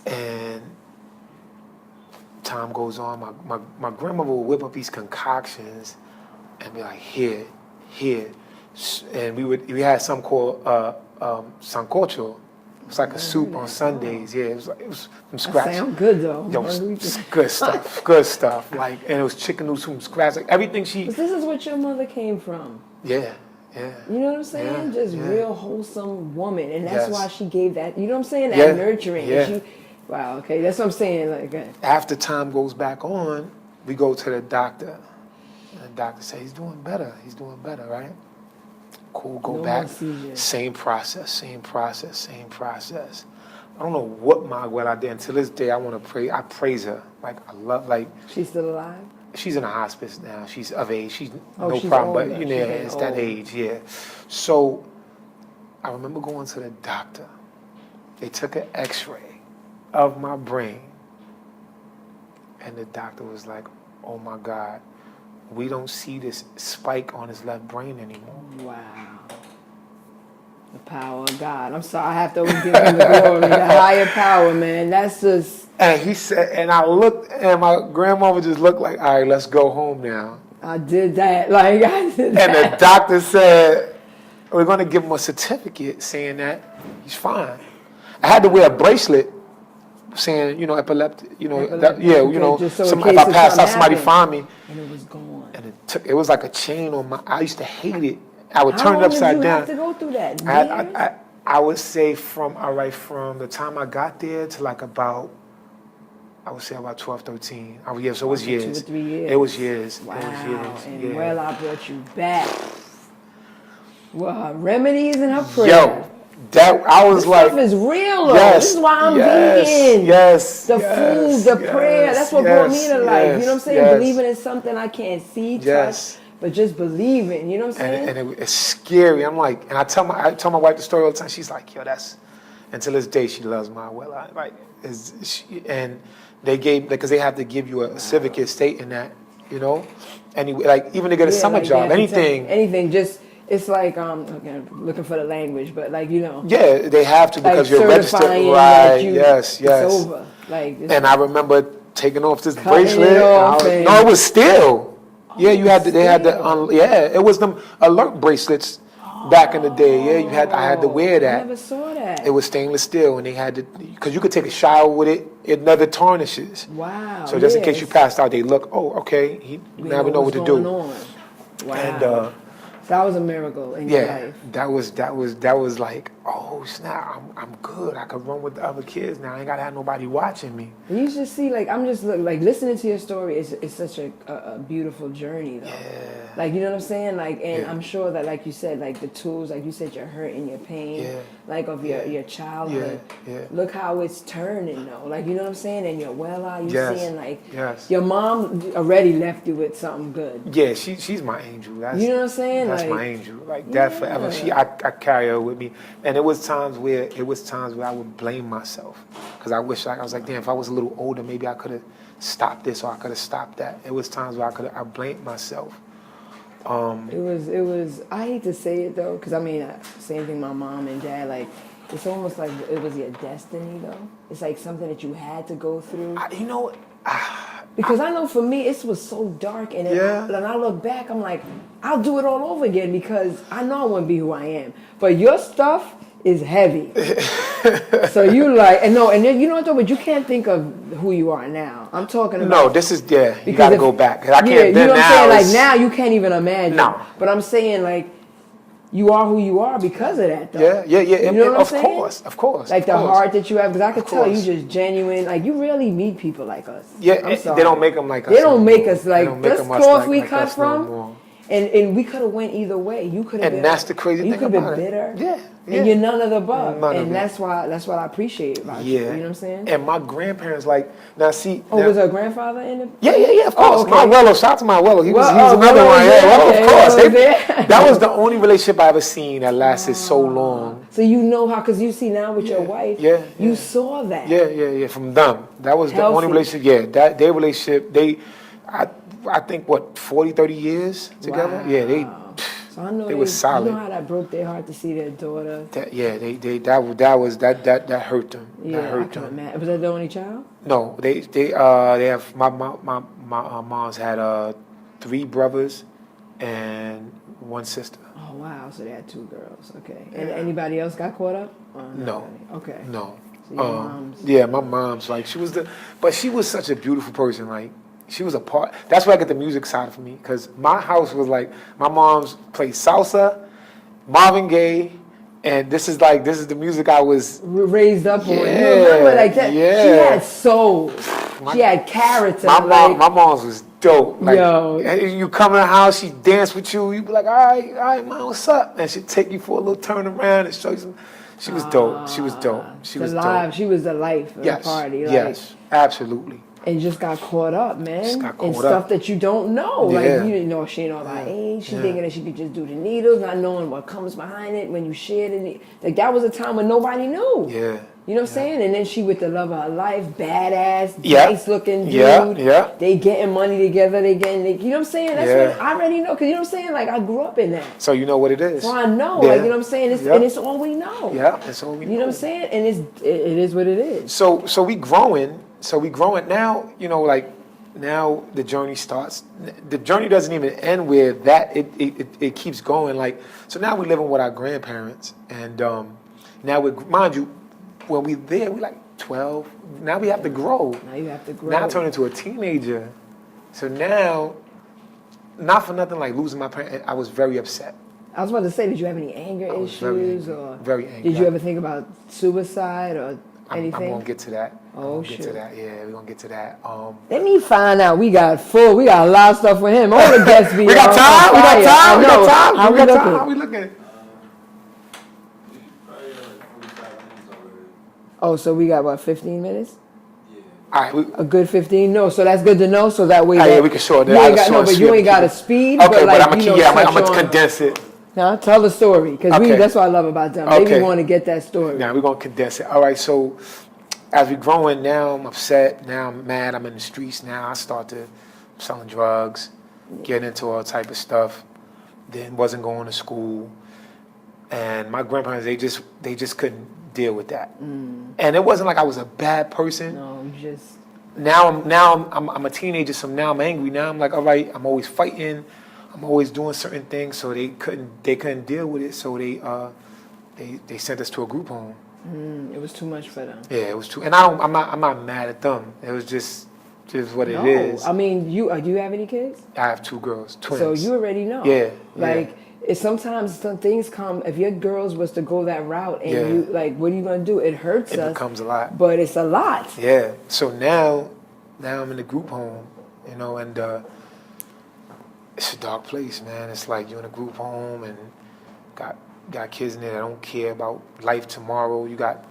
S3: And time goes on. My grandmother would whip up these concoctions and be like, here. And we had something called sancocho. It was like a soup on Sundays. Yeah, it was from scratch.
S2: That sound good though.
S3: Yo, it's good stuff. Good stuff. And it was chicken noodles from scratch. Like everything
S2: But this is what your mother came from.
S3: Yeah.
S2: You know what I'm saying? Real wholesome woman, and that's why she gave that. You know what I'm saying? That
S3: Yeah.
S2: nurturing.
S3: Yeah.
S2: Wow. Okay, that's what I'm saying. Like,
S3: After time goes back on, we go to the doctor, and the doctor says he's doing better. Right? Cool. Go back. Same process. I don't know what I did. Until this day, I praise her.
S2: She's still alive?
S3: She's in a hospice now. She's of age. She's
S2: she's
S3: problem,
S2: older.
S3: but it's that age, yeah. So I remember going to the doctor. They took an X-ray of my brain, and the doctor was like, "Oh my God, we don't see this spike on his left brain anymore."
S2: Wow. The power of God. I'm sorry, I have to always give him the glory. The higher power, man. That's just...
S3: And he said, and I looked, and my grandmother just looked like, all right, let's go home now.
S2: I did that. And
S3: the doctor said, we're going to give him a certificate saying that he's fine. I had to wear a bracelet saying, epileptic,
S2: just so
S3: if
S2: in
S3: I
S2: case
S3: passed out,
S2: something
S3: somebody
S2: happened.
S3: find me.
S2: And it was gone.
S3: And it was like a chain on my, I used to hate it. I would turn it
S2: How
S3: upside
S2: long did you
S3: down.
S2: have to go through that?
S3: I would say from the time I got there to about 12, 13. So it was years.
S2: 2 or 3 years.
S3: It was years.
S2: Wow.
S3: It was years.
S2: And I brought you back. Well, remedies and her prayer.
S3: Yo, I was
S2: this
S3: like,
S2: stuff is real though.
S3: Yes,
S2: this is why I'm
S3: Yes.
S2: vegan. The
S3: yes,
S2: food, the prayer. That's what brought me to life. You know what I'm saying?
S3: Yes.
S2: Believing in something I can't see, touch, but just believing. You know what I'm saying?
S3: And it's scary. I'm like, and I tell my wife the story all the time. She's like, yo, until this day she loves my abuela. And they gave, because they have to give you a certificate stating that, anyway, even to get a summer job, anything.
S2: Just, it's like, okay, looking for the language, but
S3: Yeah, they have to because you're registered.
S2: Right,
S3: yes.
S2: It's over.
S3: And I remember taking off this bracelet.
S2: It
S3: No, it was still. Yeah, you had to. They had to. It was them alert bracelets back in the day. Yeah, I had to wear that.
S2: I never saw that.
S3: It was stainless steel, and they had to, because you could take a shower with it. It never tarnishes.
S2: Wow.
S3: So just in case you passed out, they look. Oh, okay. Now we know what to do.
S2: Wow.
S3: And
S2: that was a miracle in your life.
S3: that was like, oh snap, I'm good. I could run with the other kids now. I ain't gotta have nobody watching me.
S2: You just see, listening to your story is such a beautiful journey though.
S3: Yeah.
S2: You know what I'm saying? I'm sure that, like you said, the tools, like you said, your hurt and your pain, of your childhood.
S3: Yeah.
S2: Look how it's turning though. You know what I'm saying? And you're seeing
S3: Yes.
S2: your mom already left you with something good.
S3: Yeah, she's my angel.
S2: You know what I'm saying?
S3: That's my angel. That forever. I carry her with me. And it was times where I would blame myself. Because I was like, damn, if I was a little older, maybe I could have stopped this or I could have stopped that. It was times where I blamed myself.
S2: It was, I hate to say it though, because same thing my mom and dad, it's almost like it was your destiny though. It's like something that you had to go through. Because I know for me, it was so dark, and then I look back, I'm like, I'll do it all over again because I know I wouldn't be who I am. But your stuff is heavy. So you like, and no, and then, you know what though, but you can't think of who you are now. I'm talking about.
S3: No, this is, you got to go back. I can't,
S2: you know what I'm saying? Like
S3: it's,
S2: now you can't even imagine.
S3: No.
S2: But I'm saying like, you are who you are because of that though.
S3: Yeah.
S2: You know what I'm saying?
S3: Of course.
S2: Like the heart that you have, because I could tell you
S3: course.
S2: just genuine, like you really meet people like us.
S3: Yeah,
S2: I'm sorry.
S3: they don't make them like us.
S2: They don't make
S3: anymore.
S2: us like, this cloth we cut from. And we could have went either way. You could have been.
S3: And that's the crazy thing about it.
S2: You could have been bitter.
S3: Yeah.
S2: And you're none of the above.
S3: None of
S2: and
S3: it.
S2: that's what I appreciate about you. You know what I'm saying?
S3: And my grandparents, like, now see.
S2: Oh, was her grandfather in it?
S3: Yeah, of course.
S2: okay.
S3: My Wello, shout out to my Wello. He was
S2: Well,
S3: another
S2: Wello
S3: one.
S2: was there.
S3: Yeah,
S2: Okay,
S3: of course.
S2: Wello was there.
S3: That was the only relationship I ever seen that lasted so long.
S2: So you know how, because you see now with your wife, you saw that.
S3: Yeah, from them. That was the
S2: Healthy.
S3: only relationship, their relationship, I think, 40, 30 years together?
S2: Wow.
S3: Yeah,
S2: So I know
S3: they was solid.
S2: You know how that broke their heart to see their daughter.
S3: That hurt them.
S2: Yeah,
S3: that hurt
S2: I can
S3: them.
S2: imagine. Was that the only child?
S3: No, they have my mom's had 3 brothers and 1 sister.
S2: Oh wow! So they had 2 girls. Okay. And anybody else got caught up?
S3: No.
S2: Okay.
S3: No.
S2: So your mom's.
S3: Yeah, my mom's like she was such a beautiful person. Like she was a part. That's where I get the music side for me, because my house was like my mom's played salsa, Marvin Gaye, and this is the music I was
S2: raised up on. You remember like that?
S3: Yeah.
S2: She had soul. She had character.
S3: My mom's was dope. Like,
S2: yo,
S3: you come in the house, she dance with you. You be like, all right, mom, what's up? And she'd take you for a little turn around and show you some. She was dope. She was dope. She was dope.
S2: She was the life of the party. Like,
S3: yes, absolutely.
S2: And just got caught up, man.
S3: And
S2: stuff that you don't know.
S3: Yeah.
S2: Like, you didn't know she ain't all about age. She thinking that she could just do the needles, not knowing what comes behind it when you share the needle. Like, that was a time when nobody knew.
S3: Yeah.
S2: You know what I'm saying? And then she with the love of her life, badass, nice looking dude.
S3: Yeah.
S2: They getting money together. You know what I'm saying? That's what I already know. Because you know what I'm saying? Like, I grew up in that.
S3: So you know what it is.
S2: So I know. Like, you know what I'm saying? And it's all we know.
S3: Yeah, it's all we know.
S2: You know what I'm saying? And it is what it is.
S3: So we growing. So we growing now, you know, like now the journey starts. The journey doesn't even end where it keeps going. Like, so now we living with our grandparents, and now mind you, when we there, we like 12. Now we have to grow.
S2: Now you have to grow.
S3: Now I turn into a teenager. So now, not for nothing, like losing my parents, I was very upset.
S2: I was about to say, did you have any anger issues?
S3: Very angry.
S2: Did you ever think about suicide or anything?
S3: I'm going to get to that.
S2: Oh,
S3: Get to that. Yeah, we're going to get to that.
S2: Let me find out. We got a lot of stuff with him. All the guests be
S3: We got time?
S2: How we
S3: looking?
S2: Oh, so we got, what, 15 minutes?
S3: All right.
S2: A good 15? No, so that's good to know. So that way,
S3: Yeah, we can shorten it.
S2: But you ain't got a speed.
S3: Okay, but
S2: like,
S3: I'm going to condense it.
S2: Now, tell the story, because that's what I love about them. They want to get that story.
S3: Now, we're going to condense it. All right, so as we're growing, now I'm upset. Now I'm mad. I'm in the streets now. I start to selling drugs, getting into all type of stuff. Then wasn't going to school. And my grandparents, they just couldn't deal with that. And it wasn't like I was a bad person.
S2: No, just...
S3: Now I'm a teenager, so now I'm angry. Now I'm like, all right, I'm always fighting. I'm always doing certain things, so they couldn't deal with it. So they sent us to a group home.
S2: It was too much for them.
S3: Yeah, it was too. And I'm not mad at them. It was just what it is.
S2: I mean, do you have any kids?
S3: I have 2 girls, twins.
S2: So you already know.
S3: Yeah.
S2: Like, it's sometimes some things come. If your girls was to go that route, and you like, what are you gonna do? It hurts us.
S3: It becomes a lot.
S2: But it's a lot.
S3: Yeah. So now I'm in the group home, you know, and it's a dark place, man. It's like you're in a group home and got kids in there that don't care about life tomorrow. You got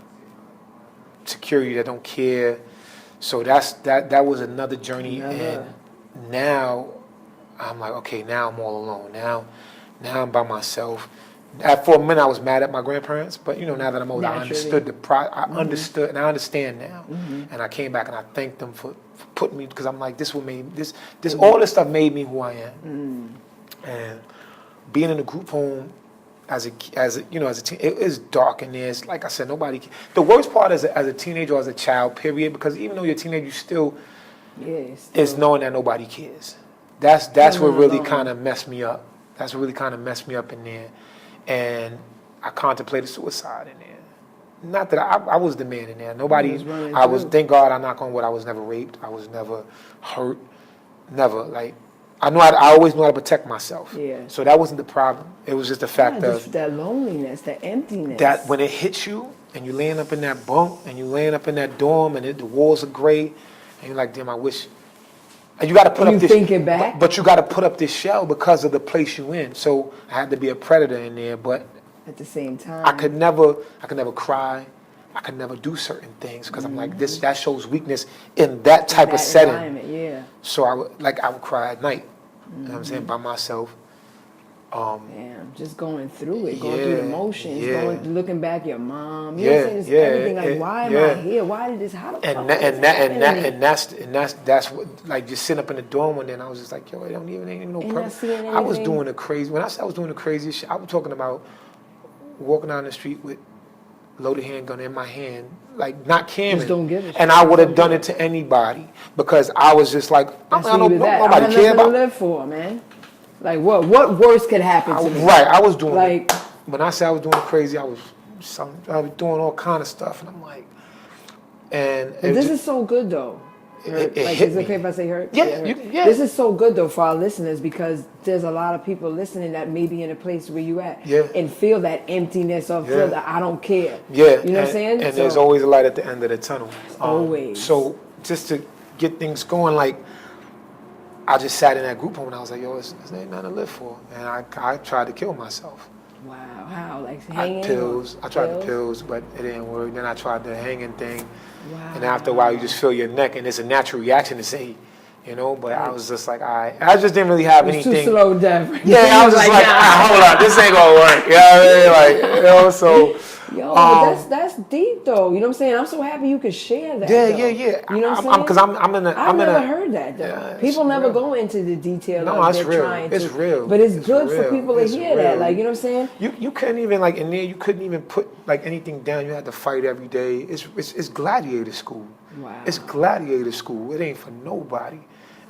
S3: security that don't care. So that was another journey. And now I'm like, okay, now I'm all alone. Now I'm by myself. For a minute, I was mad at my grandparents, but now that I'm older, I understood understood, and I understand now. And I came back and I thanked them for putting me, because I'm like, all this stuff made me who I am. And being in a group home as a teen, it is dark in there. It's like I said, nobody. The worst part as a teenager or as a child, period, because even though you're a teenager, you still is knowing that nobody cares. That's what really kind of messed me up. That's what really kind of messed me up in there. And I contemplated suicide in there. Not that I was the man in there. Nobody.
S2: Thank
S3: God, I knock on wood. I was never raped. I was never hurt. Never. Like, I always knew how to protect myself.
S2: Yeah.
S3: So that wasn't the problem. It was just the fact
S2: just that loneliness, that emptiness.
S3: that when it hits you and you're laying up in that bunk and you're laying up in that dorm and the walls are gray and you're like, damn, I wish. And you got to put up this.
S2: Thinking back.
S3: But you got to put up this shell because of the place you in. So I had to be a predator in there, but
S2: at the same time,
S3: I could never cry. I could never do certain things because I'm like this. That shows weakness in that type of setting.
S2: Yeah.
S3: So I would cry at night. You know what I'm saying, by myself.
S2: Damn, just going through it, going through the motions, looking back at your mom. You know what I'm saying? Everything like, why am I here? Why did this? How the fuck
S3: that's what, like, just sitting up in the dorm one day, and I was just like, yo, it ain't even no purpose. I was doing the crazy. When I said I was doing the craziest shit, I was talking about walking down the street with loaded handgun in my hand, like not caring.
S2: Just don't give a shit.
S3: And I would have done it to anybody because I was just like, I don't nobody care about.
S2: To live for, man. Like what worse could happen to me?
S3: Right, I was doing
S2: like
S3: when I said I was doing crazy, I was doing all kind of stuff, and I'm like, and
S2: this is so good though.
S3: It
S2: like,
S3: hit
S2: is it okay if I say hurt?
S3: Yeah, yeah.
S2: This is so good though for our listeners because there's a lot of people listening that may be in a place where you at and feel that emptiness or feel that I don't care.
S3: Yeah,
S2: you know what I'm saying?
S3: And there's always a light at the end of the tunnel.
S2: Always.
S3: So just to get things going, like I just sat in that group home and I was like, yo, this ain't nothing to live for, and I tried to kill myself.
S2: Wow, how? Like hanging?
S3: I tried the pills, but it didn't work. Then I tried the hanging thing.
S2: Wow.
S3: And after a while, you just feel your neck, and it's a natural reaction to say, you know. But I was just like, I just didn't really have anything.
S2: Too slow, Dev.
S3: Yeah, I was just like, hold on, this ain't gonna work. You know what I mean? Like, you know, so.
S2: Yo, that's deep though. You know what I'm saying? I'm so happy you could share that.
S3: Yeah.
S2: You know what I'm saying?
S3: Because I've
S2: never heard that though. Yeah, people never go into the detail.
S3: No,
S2: of
S3: it's real.
S2: trying
S3: it's
S2: to,
S3: real.
S2: But it's good
S3: real.
S2: for people to hear that. Like, you know what I'm saying?
S3: You couldn't even like in there. You couldn't even put like anything down. You had to fight every day. It's gladiator school.
S2: Wow.
S3: It's gladiator school. It ain't for nobody.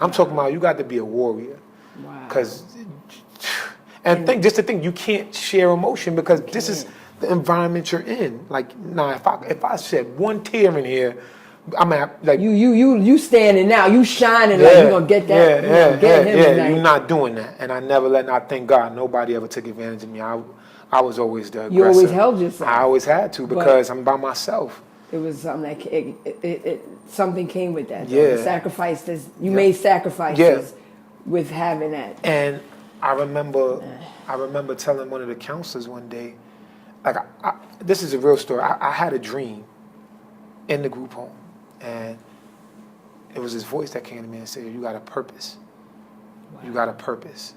S3: I'm talking about you got to be a warrior.
S2: Wow.
S3: Just to think you can't share emotion because this is the environment you're in. Like, nah, if I shed one tear in here, I'm at like
S2: you standing now, you shining like you gonna get that.
S3: You're not doing that, and I never let. I thank God nobody ever took advantage of me. I was always the aggressor.
S2: You always held yourself.
S3: I always had to because I'm by myself.
S2: It was something that something came with that.
S3: Yeah,
S2: sacrifices. You made sacrifices with having that.
S3: And I remember telling one of the counselors one day, like, this is a real story. I had a dream in the group home, and it was this voice that came to me and said, "You got a purpose. Wow. You got a purpose."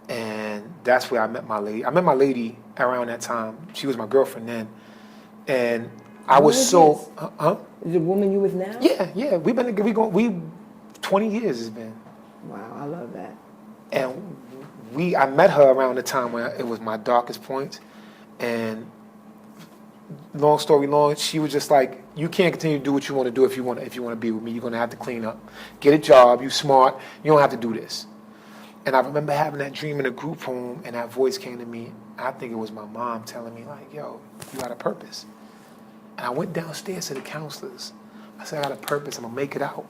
S3: And that's where I met my lady. I met my lady around that time. She was my girlfriend then, and I was so.
S2: Is the woman you with now?
S3: Yeah. We 20 years it's been.
S2: Wow, I love that.
S3: And I met her around the time when it was my darkest point, and long story long, she was just like, you can't continue to do what you want to do if you want to be with me. You're gonna have to clean up, get a job. You smart. You don't have to do this. And I remember having that dream in a group home, and that voice came to me. I think it was my mom telling me like, "Yo, you got a purpose." And I went downstairs to the counselors. I said, "I got a purpose. I'm gonna make it out."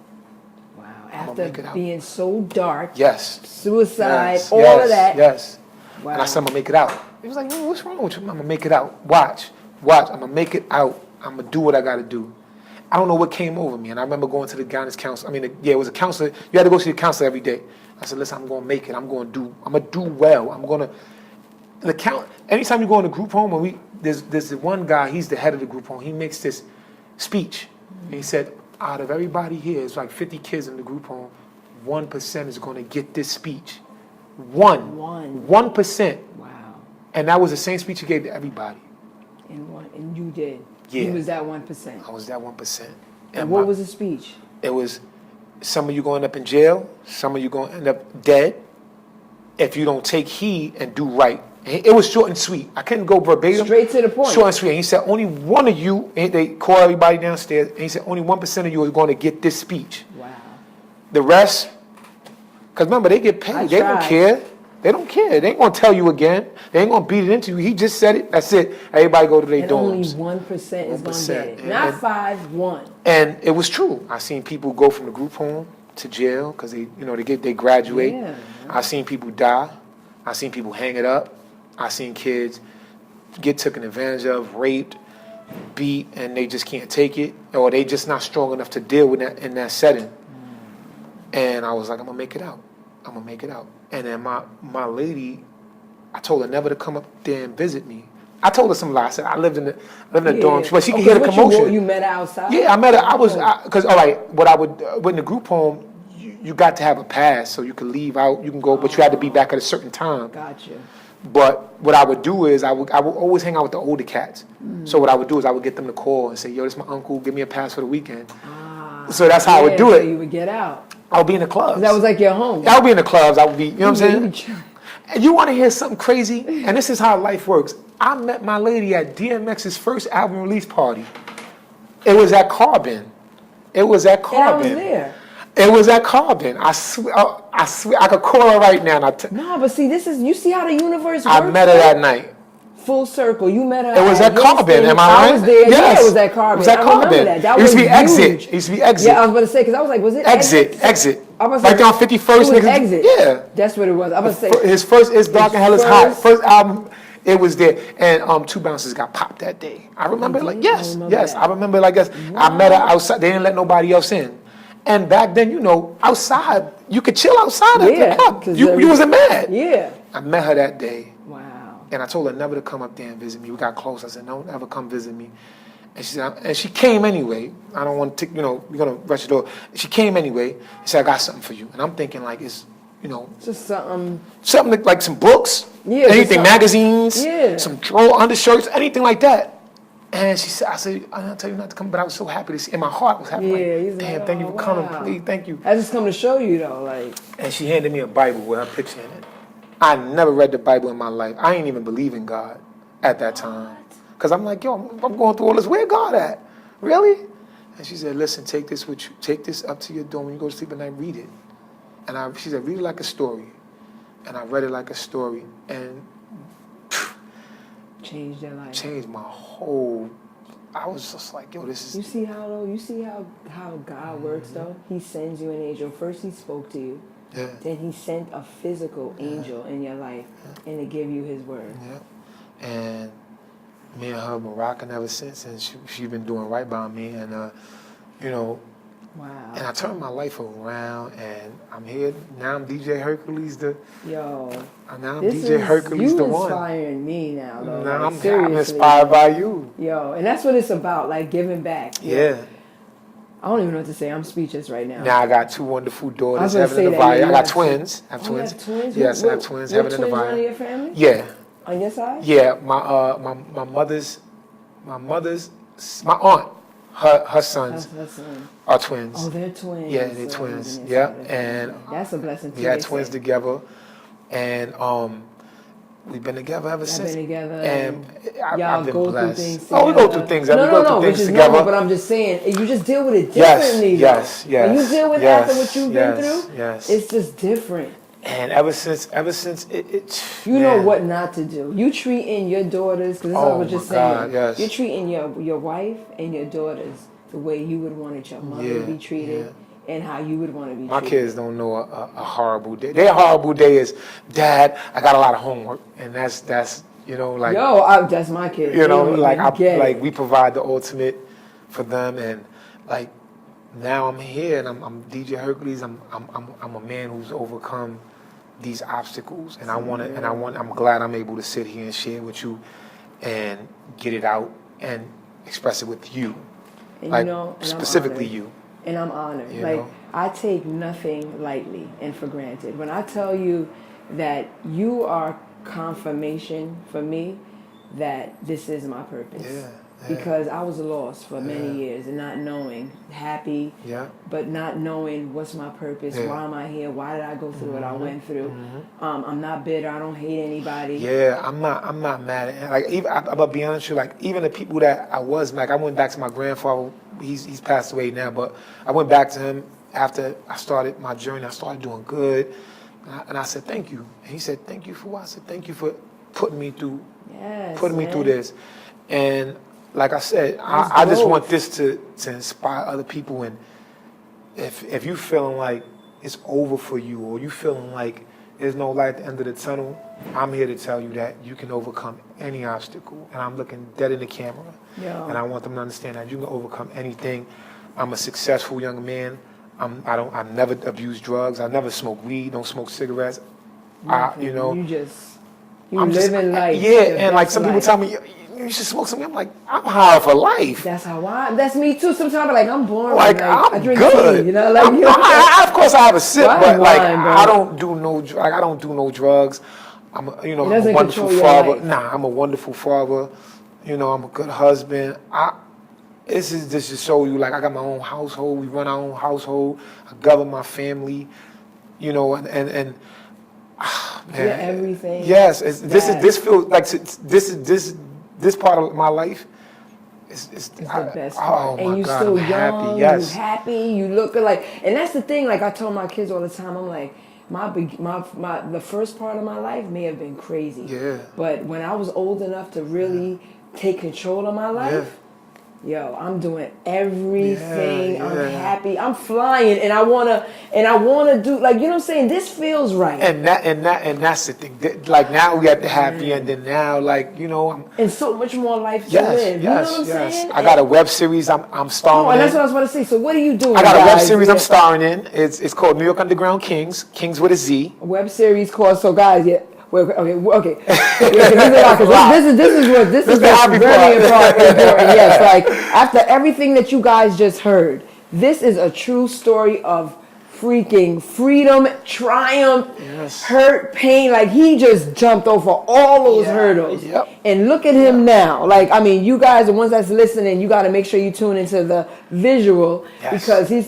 S2: Wow! After being so dark.
S3: Yes.
S2: Suicide. All of that.
S3: Yes.
S2: Wow.
S3: And I said, "I'm gonna make it out." He was like, "No, what's wrong with you?" "I'm gonna make it out. Watch. I'm gonna make it out. I'm gonna do what I gotta do." I don't know what came over me, and I remember going to the guidance counselor. It was a counselor. You had to go see the counselor every day. I said, "Listen, I'm gonna make it. I'm gonna do well. Anytime you go in a group home, and there's one guy. He's the head of the group home. He makes this speech, and he said, out of everybody here, it's like 50 kids in the group home. 1% is gonna get this speech. 1%.
S2: Wow.
S3: And that was the same speech he gave to everybody.
S2: And you did.
S3: Yeah.
S2: You was that 1%.
S3: I was that 1%.
S2: And what was the speech?
S3: It was, some of you going to end up in jail. Some of you going to end up dead if you don't take heed and do right. And it was short and sweet. I couldn't go verbatim.
S2: Straight to the point.
S3: Short and sweet. And he said, only one of you, and they call everybody downstairs, and he said, only 1% of you are going to get this speech.
S2: Wow.
S3: The rest, because remember, they get paid. They don't care. They don't care. They ain't gonna tell you again. They ain't gonna beat it into you. He just said it. That's it. Everybody go to their dorms.
S2: Only 1% is gonna get it.
S3: And,
S2: Not 5, 1.
S3: And it was true. I seen people go from the group home to jail because they graduate.
S2: Yeah.
S3: I seen people die. I seen people hang it up. I seen kids get taken advantage of, raped, beat, and they just can't take it, or they just not strong enough to deal with that in that setting. And I was like, I'm gonna make it out. I'm gonna make it out. And then my lady, I told her never to come up there and visit me. I told her some lies. I said I lived in the dorm, but she could hear the commotion.
S2: You met her outside?
S3: Yeah, I met her. Because all right, what I would in the group home, you got to have a pass so you could leave out. You can go, but you had to be back at a certain time.
S2: Gotcha.
S3: But what I would do is I would always hang out with the older cats. So what I would do is I would get them to call and say, "Yo, this is my uncle. Give me a pass for the weekend." So that's how I would do it.
S2: So you would get out.
S3: I would be in the clubs.
S2: That was like your home.
S3: I would be in the clubs. I would be, you know what I'm saying? And you want to hear something crazy? And this is how life works. I met my lady at DMX's first album release party. It was at Carbon. It was at Carbon.
S2: And I was there.
S3: It was at Carbon. I swear, I could call her right now.
S2: No, but see, you see how the universe works?
S3: I met her that night.
S2: Full circle. You met her.
S3: It was at Carbon. Am I right?
S2: I was there.
S3: Yes.
S2: Yeah, it was at Carbon.
S3: It was at Carbon.
S2: I remember that.
S3: It used to be
S2: huge.
S3: Exit. It used to be Exit.
S2: Yeah, I was about to say, because I was like, was it
S3: Exit? Exit.
S2: I was
S3: right there on 51st.
S2: It was Exit.
S3: Yeah.
S2: That's what it was. I was saying.
S3: His first is Dark and Hell is Hot. First album, it was there. And 2 Bouncers got popped that day. I remember I remember I met her outside. They didn't let nobody else in. And back then, outside, you could chill outside at the club. You wasn't mad.
S2: Yeah.
S3: I met her that day.
S2: Wow.
S3: And I told her never to come up there and visit me. We got close. I said, "Don't ever come visit me." And she said, and she came anyway. I don't want to, we're gonna rush it over. She came anyway. She said, "I got something for you." And I'm thinking like it's,
S2: just something
S3: like some books, anything, magazines, some drawer undershirts, anything like that. And she said, I didn't tell you not to come, but I was so happy to see. And my heart was happy.
S2: Yeah,
S3: damn, thank you for coming. Please, thank you.
S2: I just come to show you though, like.
S3: And she handed me a Bible with her picture in it. I never read the Bible in my life. I ain't even believe in God at that time. Because I'm like, yo, I'm going through all this. Where God at? Really? And she said, listen, take this with you. Take this up to your dorm. When you go to sleep at night, read it. And she said, read it like a story. And I read it like a story. And
S2: changed your life.
S3: Changed my whole. I was just like, yo, this is.
S2: You see how God works though? He sends you an angel. First he spoke to you.
S3: Yeah.
S2: Then he sent a physical angel in your life and to give you his word.
S3: Yeah. And me and her been rocking ever since, and she's been doing right by me, and
S2: Wow.
S3: And I turned my life around, and I'm here now. I'm DJ Hercules
S2: Now I'm
S3: DJ Hercules the one.
S2: You inspiring me now, though.
S3: Now
S2: like,
S3: I'm inspired by you.
S2: And that's what it's about, like giving back.
S3: Yeah.
S2: I don't even know what to say. I'm speechless right now.
S3: Now I got 2 wonderful daughters, Heaven and Divine. I got twins. I have twins.
S2: You have twins?
S3: Yes, I have twins, Heaven and Divine.
S2: Twins in your family?
S3: Yeah.
S2: On your side?
S3: Yeah, my aunt, her sons are twins.
S2: Oh, they're twins.
S3: Yeah, they're twins. Yeah, and
S2: that's a blessing too.
S3: We had twins together, and we've been together ever since.
S2: Been together,
S3: and
S2: y'all
S3: I've been
S2: go
S3: blessed.
S2: through things
S3: together. We go through things. We go through things together.
S2: Normal, but I'm just saying, you just deal with it differently.
S3: Yes.
S2: When you deal with after what you've been through,
S3: yes,
S2: it's just different.
S3: And ever since it
S2: you know what not to do. You treating your daughters, because that's what I was just saying.
S3: Yes.
S2: You're treating your wife and your daughters the way you would want your mother to be treated, and how you would want to be treated.
S3: My kids don't know a horrible day. Their horrible day is, Dad, I got a lot of homework, and that's that's
S2: my kids.
S3: We provide the ultimate for them, and like now I'm here, and I'm DJ Hercules. I'm a man who's overcome these obstacles, and I'm glad I'm able to sit here and share with you and get it out and express it with you,
S2: and
S3: specifically you.
S2: And I'm honored. I take nothing lightly and for granted. When I tell you that you are confirmation for me that this is my purpose. Because I was lost for many years and not knowing, happy, but not knowing what's my purpose, why am I here, why did I go through what I went through. I'm not bitter, I don't hate anybody. Yeah, I'm not mad at it. I'm gonna be honest with you, even the people that I was, I went back to my grandfather, he's passed away now, but I went back to him after I started my journey. I started doing good.
S3: And I said, thank you. And he said, thank you for what? I said, thank you for putting me through this. And like I said, I just want this to inspire other people. And if you feeling like it's over for you, or you feeling like there's no light at the end of the tunnel, I'm here to tell you that you can overcome any obstacle. And I'm looking dead in the camera.
S2: Yeah.
S3: And I want them to understand that you can overcome anything. I'm a successful young man. I never abuse drugs. I never smoke weed, don't smoke cigarettes. You
S2: living life.
S3: Yeah, and like some people tell me, you should smoke something. I'm like, I'm high for life.
S2: That's me too. Sometimes I'm like, I'm boring.
S3: Like
S2: I drink
S3: good.
S2: tea, you know, like
S3: of course I have a sip, but like
S2: wine,
S3: I don't do no drugs. I'm a wonderful father. I'm a wonderful father. You know, I'm a good husband. This is just to show you, like, I got my own household. We run our own household. I govern my family. You know, and man,
S2: everything.
S3: Yes, this feels like this part of my life. It's the
S2: best part.
S3: And
S2: you
S3: God,
S2: still
S3: I'm
S2: young,
S3: happy. Yes.
S2: you happy, you look like, and that's the thing. Like I tell my kids all the time, I'm like, the first part of my life may have been crazy.
S3: Yeah.
S2: But when I was old enough to really take control of my life. Yo, I'm doing everything.
S3: Yeah.
S2: I'm happy. I'm flying, and I wanna do, like, you know what I'm saying. This feels right.
S3: And that's the thing. Like now we at the happy end, and now, like, you know,
S2: and so much more life to live. You know what I'm saying?
S3: I got a web series I'm starring in.
S2: And that's what I was about to say. So what are you doing?
S3: I got a web series I'm starring in. It's called New York Underground Kings. Kings with a Z.
S2: A web series called. So guys, okay. This is very important. Yes, like after everything that you guys just heard, this is a true story of freaking freedom, triumph, hurt, pain. Like he just jumped over all those hurdles.
S3: Yep.
S2: And look at him now. Like, I mean, you guys, the ones that's listening, you got to make sure you tune into the visual because he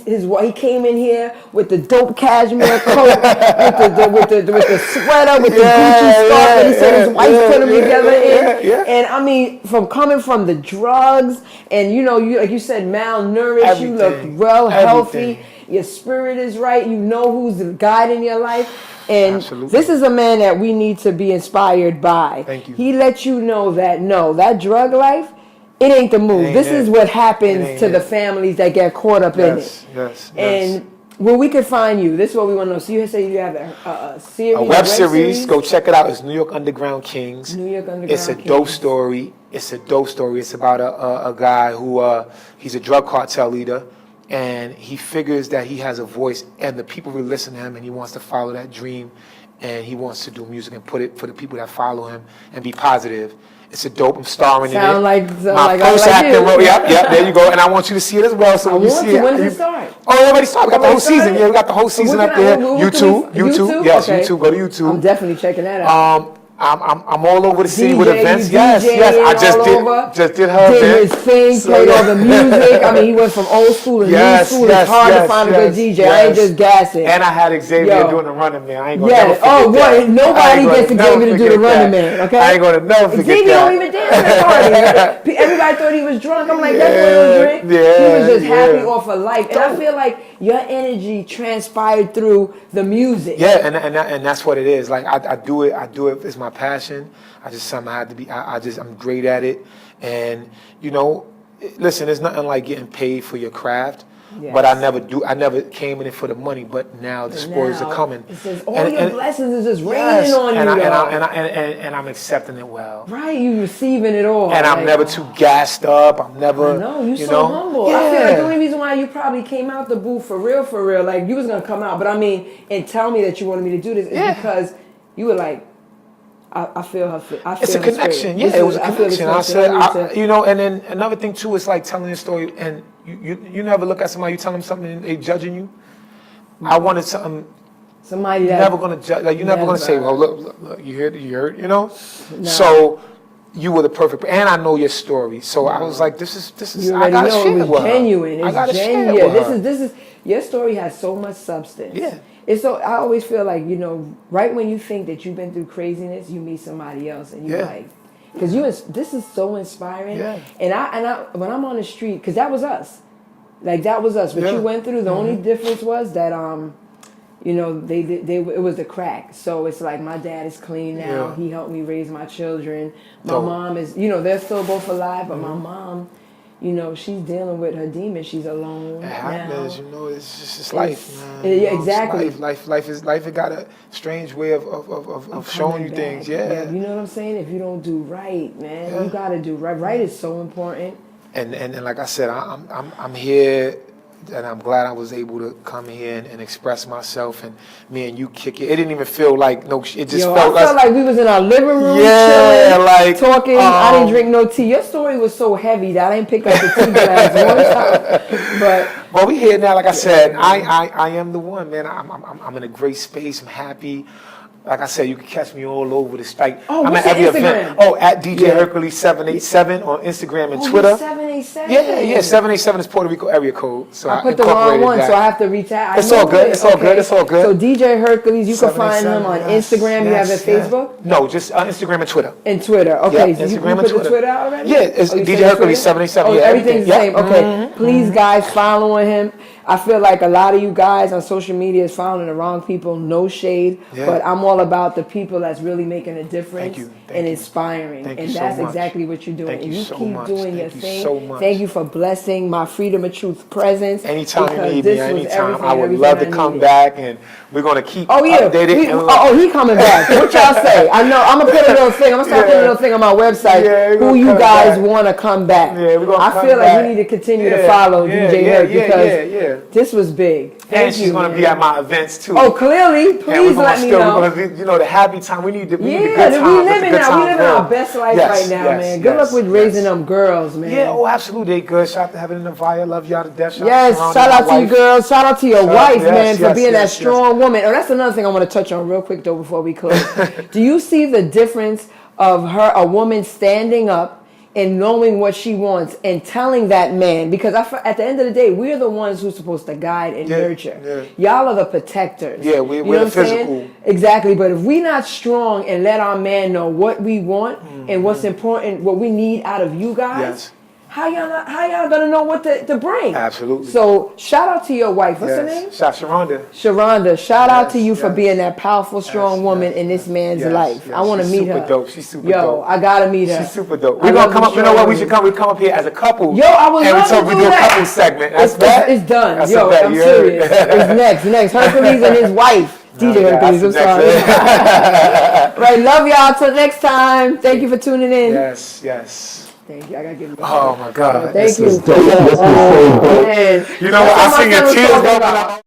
S2: came in here with the dope cashmere coat, with the sweater, with the Gucci scarf that he said his wife put him together in. And I mean, coming from the drugs, and you know, like you said, malnourished, you look well, healthy. Your spirit is right. You know who's the guide in your life. And this is a man that we need to be inspired by.
S3: Thank you.
S2: He lets you know that, no, that drug life, it ain't the move. This is what happens to the families that get caught up in it. And where we can find you, this is what we want to know. So you say you have a series,
S3: a web series. Go check it out. It's New York Underground Kings.
S2: New York Underground
S3: It's a dope story. It's about a guy who he's a drug cartel leader. And he figures that he has a voice, and the people will listen to him, and he wants to follow that dream, and he wants to do music and put it for the people that follow him and be positive. It's a dope. I'm starring in it. My first acting role. Yep, there you go. And I want you to see it as well. So when you see it,
S2: when does it start?
S3: Oh, it already started. We got the whole season. Yeah, we got the whole season up there. YouTube. Yes,
S2: okay.
S3: YouTube. Go to YouTube.
S2: I'm definitely checking that out.
S3: I'm all over the city with events. Yes. I just did her
S2: did
S3: event.
S2: his thing, played all the music. I mean, he went from old school to new school. It's hard to find a good DJ. I ain't just gassing.
S3: And I had Xavier doing the Running Man. I ain't gonna never forget that.
S2: Nobody gets Xavier to do the Running Man. Okay,
S3: I ain't gonna never forget that.
S2: Xavier don't even dance at the party. Everybody thought he was drunk. I'm like, that boy don't drink. He was just happy off of life. And I feel like your energy transpired through the music.
S3: Yeah, and that's what it is. Like I do it. It's my passion. I just somehow had to be. I'm great at it. And you know, listen, there's nothing like getting paid for your craft. Yes. But I never came in it for the money. But now the spoils are coming.
S2: It says all your blessings is just raining on you.
S3: And I'm accepting it well.
S2: Right, you receiving it all.
S3: And I'm never too gassed up. I'm never.
S2: I know, you so humble. Yeah. I feel like the only reason why you probably came out the booth for real, like you was gonna come out, but I mean, and tell me that you wanted me to do this is because you were like, I feel her.
S3: It's a connection. Yeah, it was a connection. I said, you know, and then another thing too is like telling a story, and you never look at somebody, you tell them something, and they judging you. I wanted something.
S2: Somebody
S3: you're never gonna judge. Like you're never gonna say, "Well, look, you heard," you know. No. So you were the perfect, and I know your story. So I was like, "This is."
S2: You
S3: I gotta
S2: know
S3: share
S2: it was genuine. It's genuine. This is your story has so much substance.
S3: Yeah.
S2: It's so I always feel like, you know, right when you think that you've been through craziness, you meet somebody else and you're like, because this is so inspiring. Yeah. And I when I'm on the street, because that was us. Like that was us. What you went through, the only difference was that you know, it was the crack. So it's like my dad is clean now.
S3: Yeah.
S2: He helped me raise my children. My
S3: Dope.
S2: mom is, you know, they're still both alive, but my mom, you know, she's dealing with her demons. She's alone
S3: It happens,
S2: now.
S3: you know. It's just life, man.
S2: Yeah,
S3: You know, it's
S2: exactly.
S3: Life has got a strange way of showing you
S2: Coming
S3: things.
S2: back.
S3: Yeah.
S2: You know what I'm saying? If you don't do right, man,
S3: Yeah.
S2: you got to do right. Right is so important.
S3: And like I said, I'm here, and I'm glad I was able to come here and express myself, and me and you kick it. It didn't even feel like it just felt
S2: I felt like we was in our living room, chilling,
S3: like
S2: talking. I didn't drink no tea. Your story was so heavy that I didn't pick up the tea glass one time.
S3: But we here now. Like I said, I am the one, man. I'm in a great space. I'm happy. Like I said, you can catch me all over the site. I'm at every event. Oh, at DJ Hercules 787 on Instagram and Twitter.
S2: 787.
S3: Yeah. 787 is Puerto Rico area code. So
S2: I put the wrong one, so I have to reach out.
S3: It's all good. It's all good. It's all good.
S2: So DJ Hercules, you can find him on Instagram. You have it Facebook?
S3: No, just Instagram and Twitter.
S2: And Twitter. Okay, so you
S3: Instagram and
S2: put
S3: Twitter.
S2: the Twitter out already?
S3: Yeah, it's DJ Hercules 787.
S2: Oh,
S3: yeah,
S2: everything's the same. Okay, please, guys, following him. I feel like a lot of you guys on social media is following the wrong people. No shade, but I'm all about the people that's really making a difference and inspiring. And that's exactly what you're doing. And you keep doing your thing. Thank you for blessing my Freedom of Truth presence.
S3: Anytime you need me, anytime. I would love to come back, and we're going to keep updated.
S2: He coming back. What y'all say? I know. I'm going to put a little thing. I'm going to start putting a little thing on my website. Who you guys want to come back. I feel like we need to continue to follow DJ Herc because this was big.
S3: And she's going to be at my events too.
S2: Oh, clearly. Please let me know.
S3: You know, the happy time. We need the good times.
S2: We living our best life right now, man. Good luck with raising them girls, man.
S3: Yeah, oh, absolutely. They good. Shout out to Heaven and Navaya. Love y'all to death.
S2: Shout out to you girls. Shout out to your wife, man, for being that strong woman. Oh, that's another thing I want to touch on real quick, though, before we close. Do you see the difference of a woman standing up and knowing what she wants and telling that man? Because at the end of the day, we're the ones who's supposed to guide and nurture. Y'all are the protectors.
S3: Yeah, we're the physical.
S2: Exactly. But if we're not strong and let our man know what we want and what's important, what we need out of you guys, how y'all gonna know what to bring?
S3: Absolutely.
S2: So shout out to your wife. What's her name? Sharonda. Shout out to you for being that powerful, strong woman in this man's life. I want to meet her.
S3: She's super dope. She's super dope.
S2: I gotta meet her.
S3: She's super dope. We're gonna come up. You know what? We should come. We come up here as a couple.
S2: I would love to do
S3: a couple segment. It's
S2: done. I'm serious. It's next. Hercules and his wife. DJ Hercules, I'm sorry. Right, love y'all. Till next time. Thank you for tuning in.
S3: Yes.
S2: Thank you. I gotta give you.
S3: Oh my God.
S2: Thank you.
S3: You know what? I see your tears going.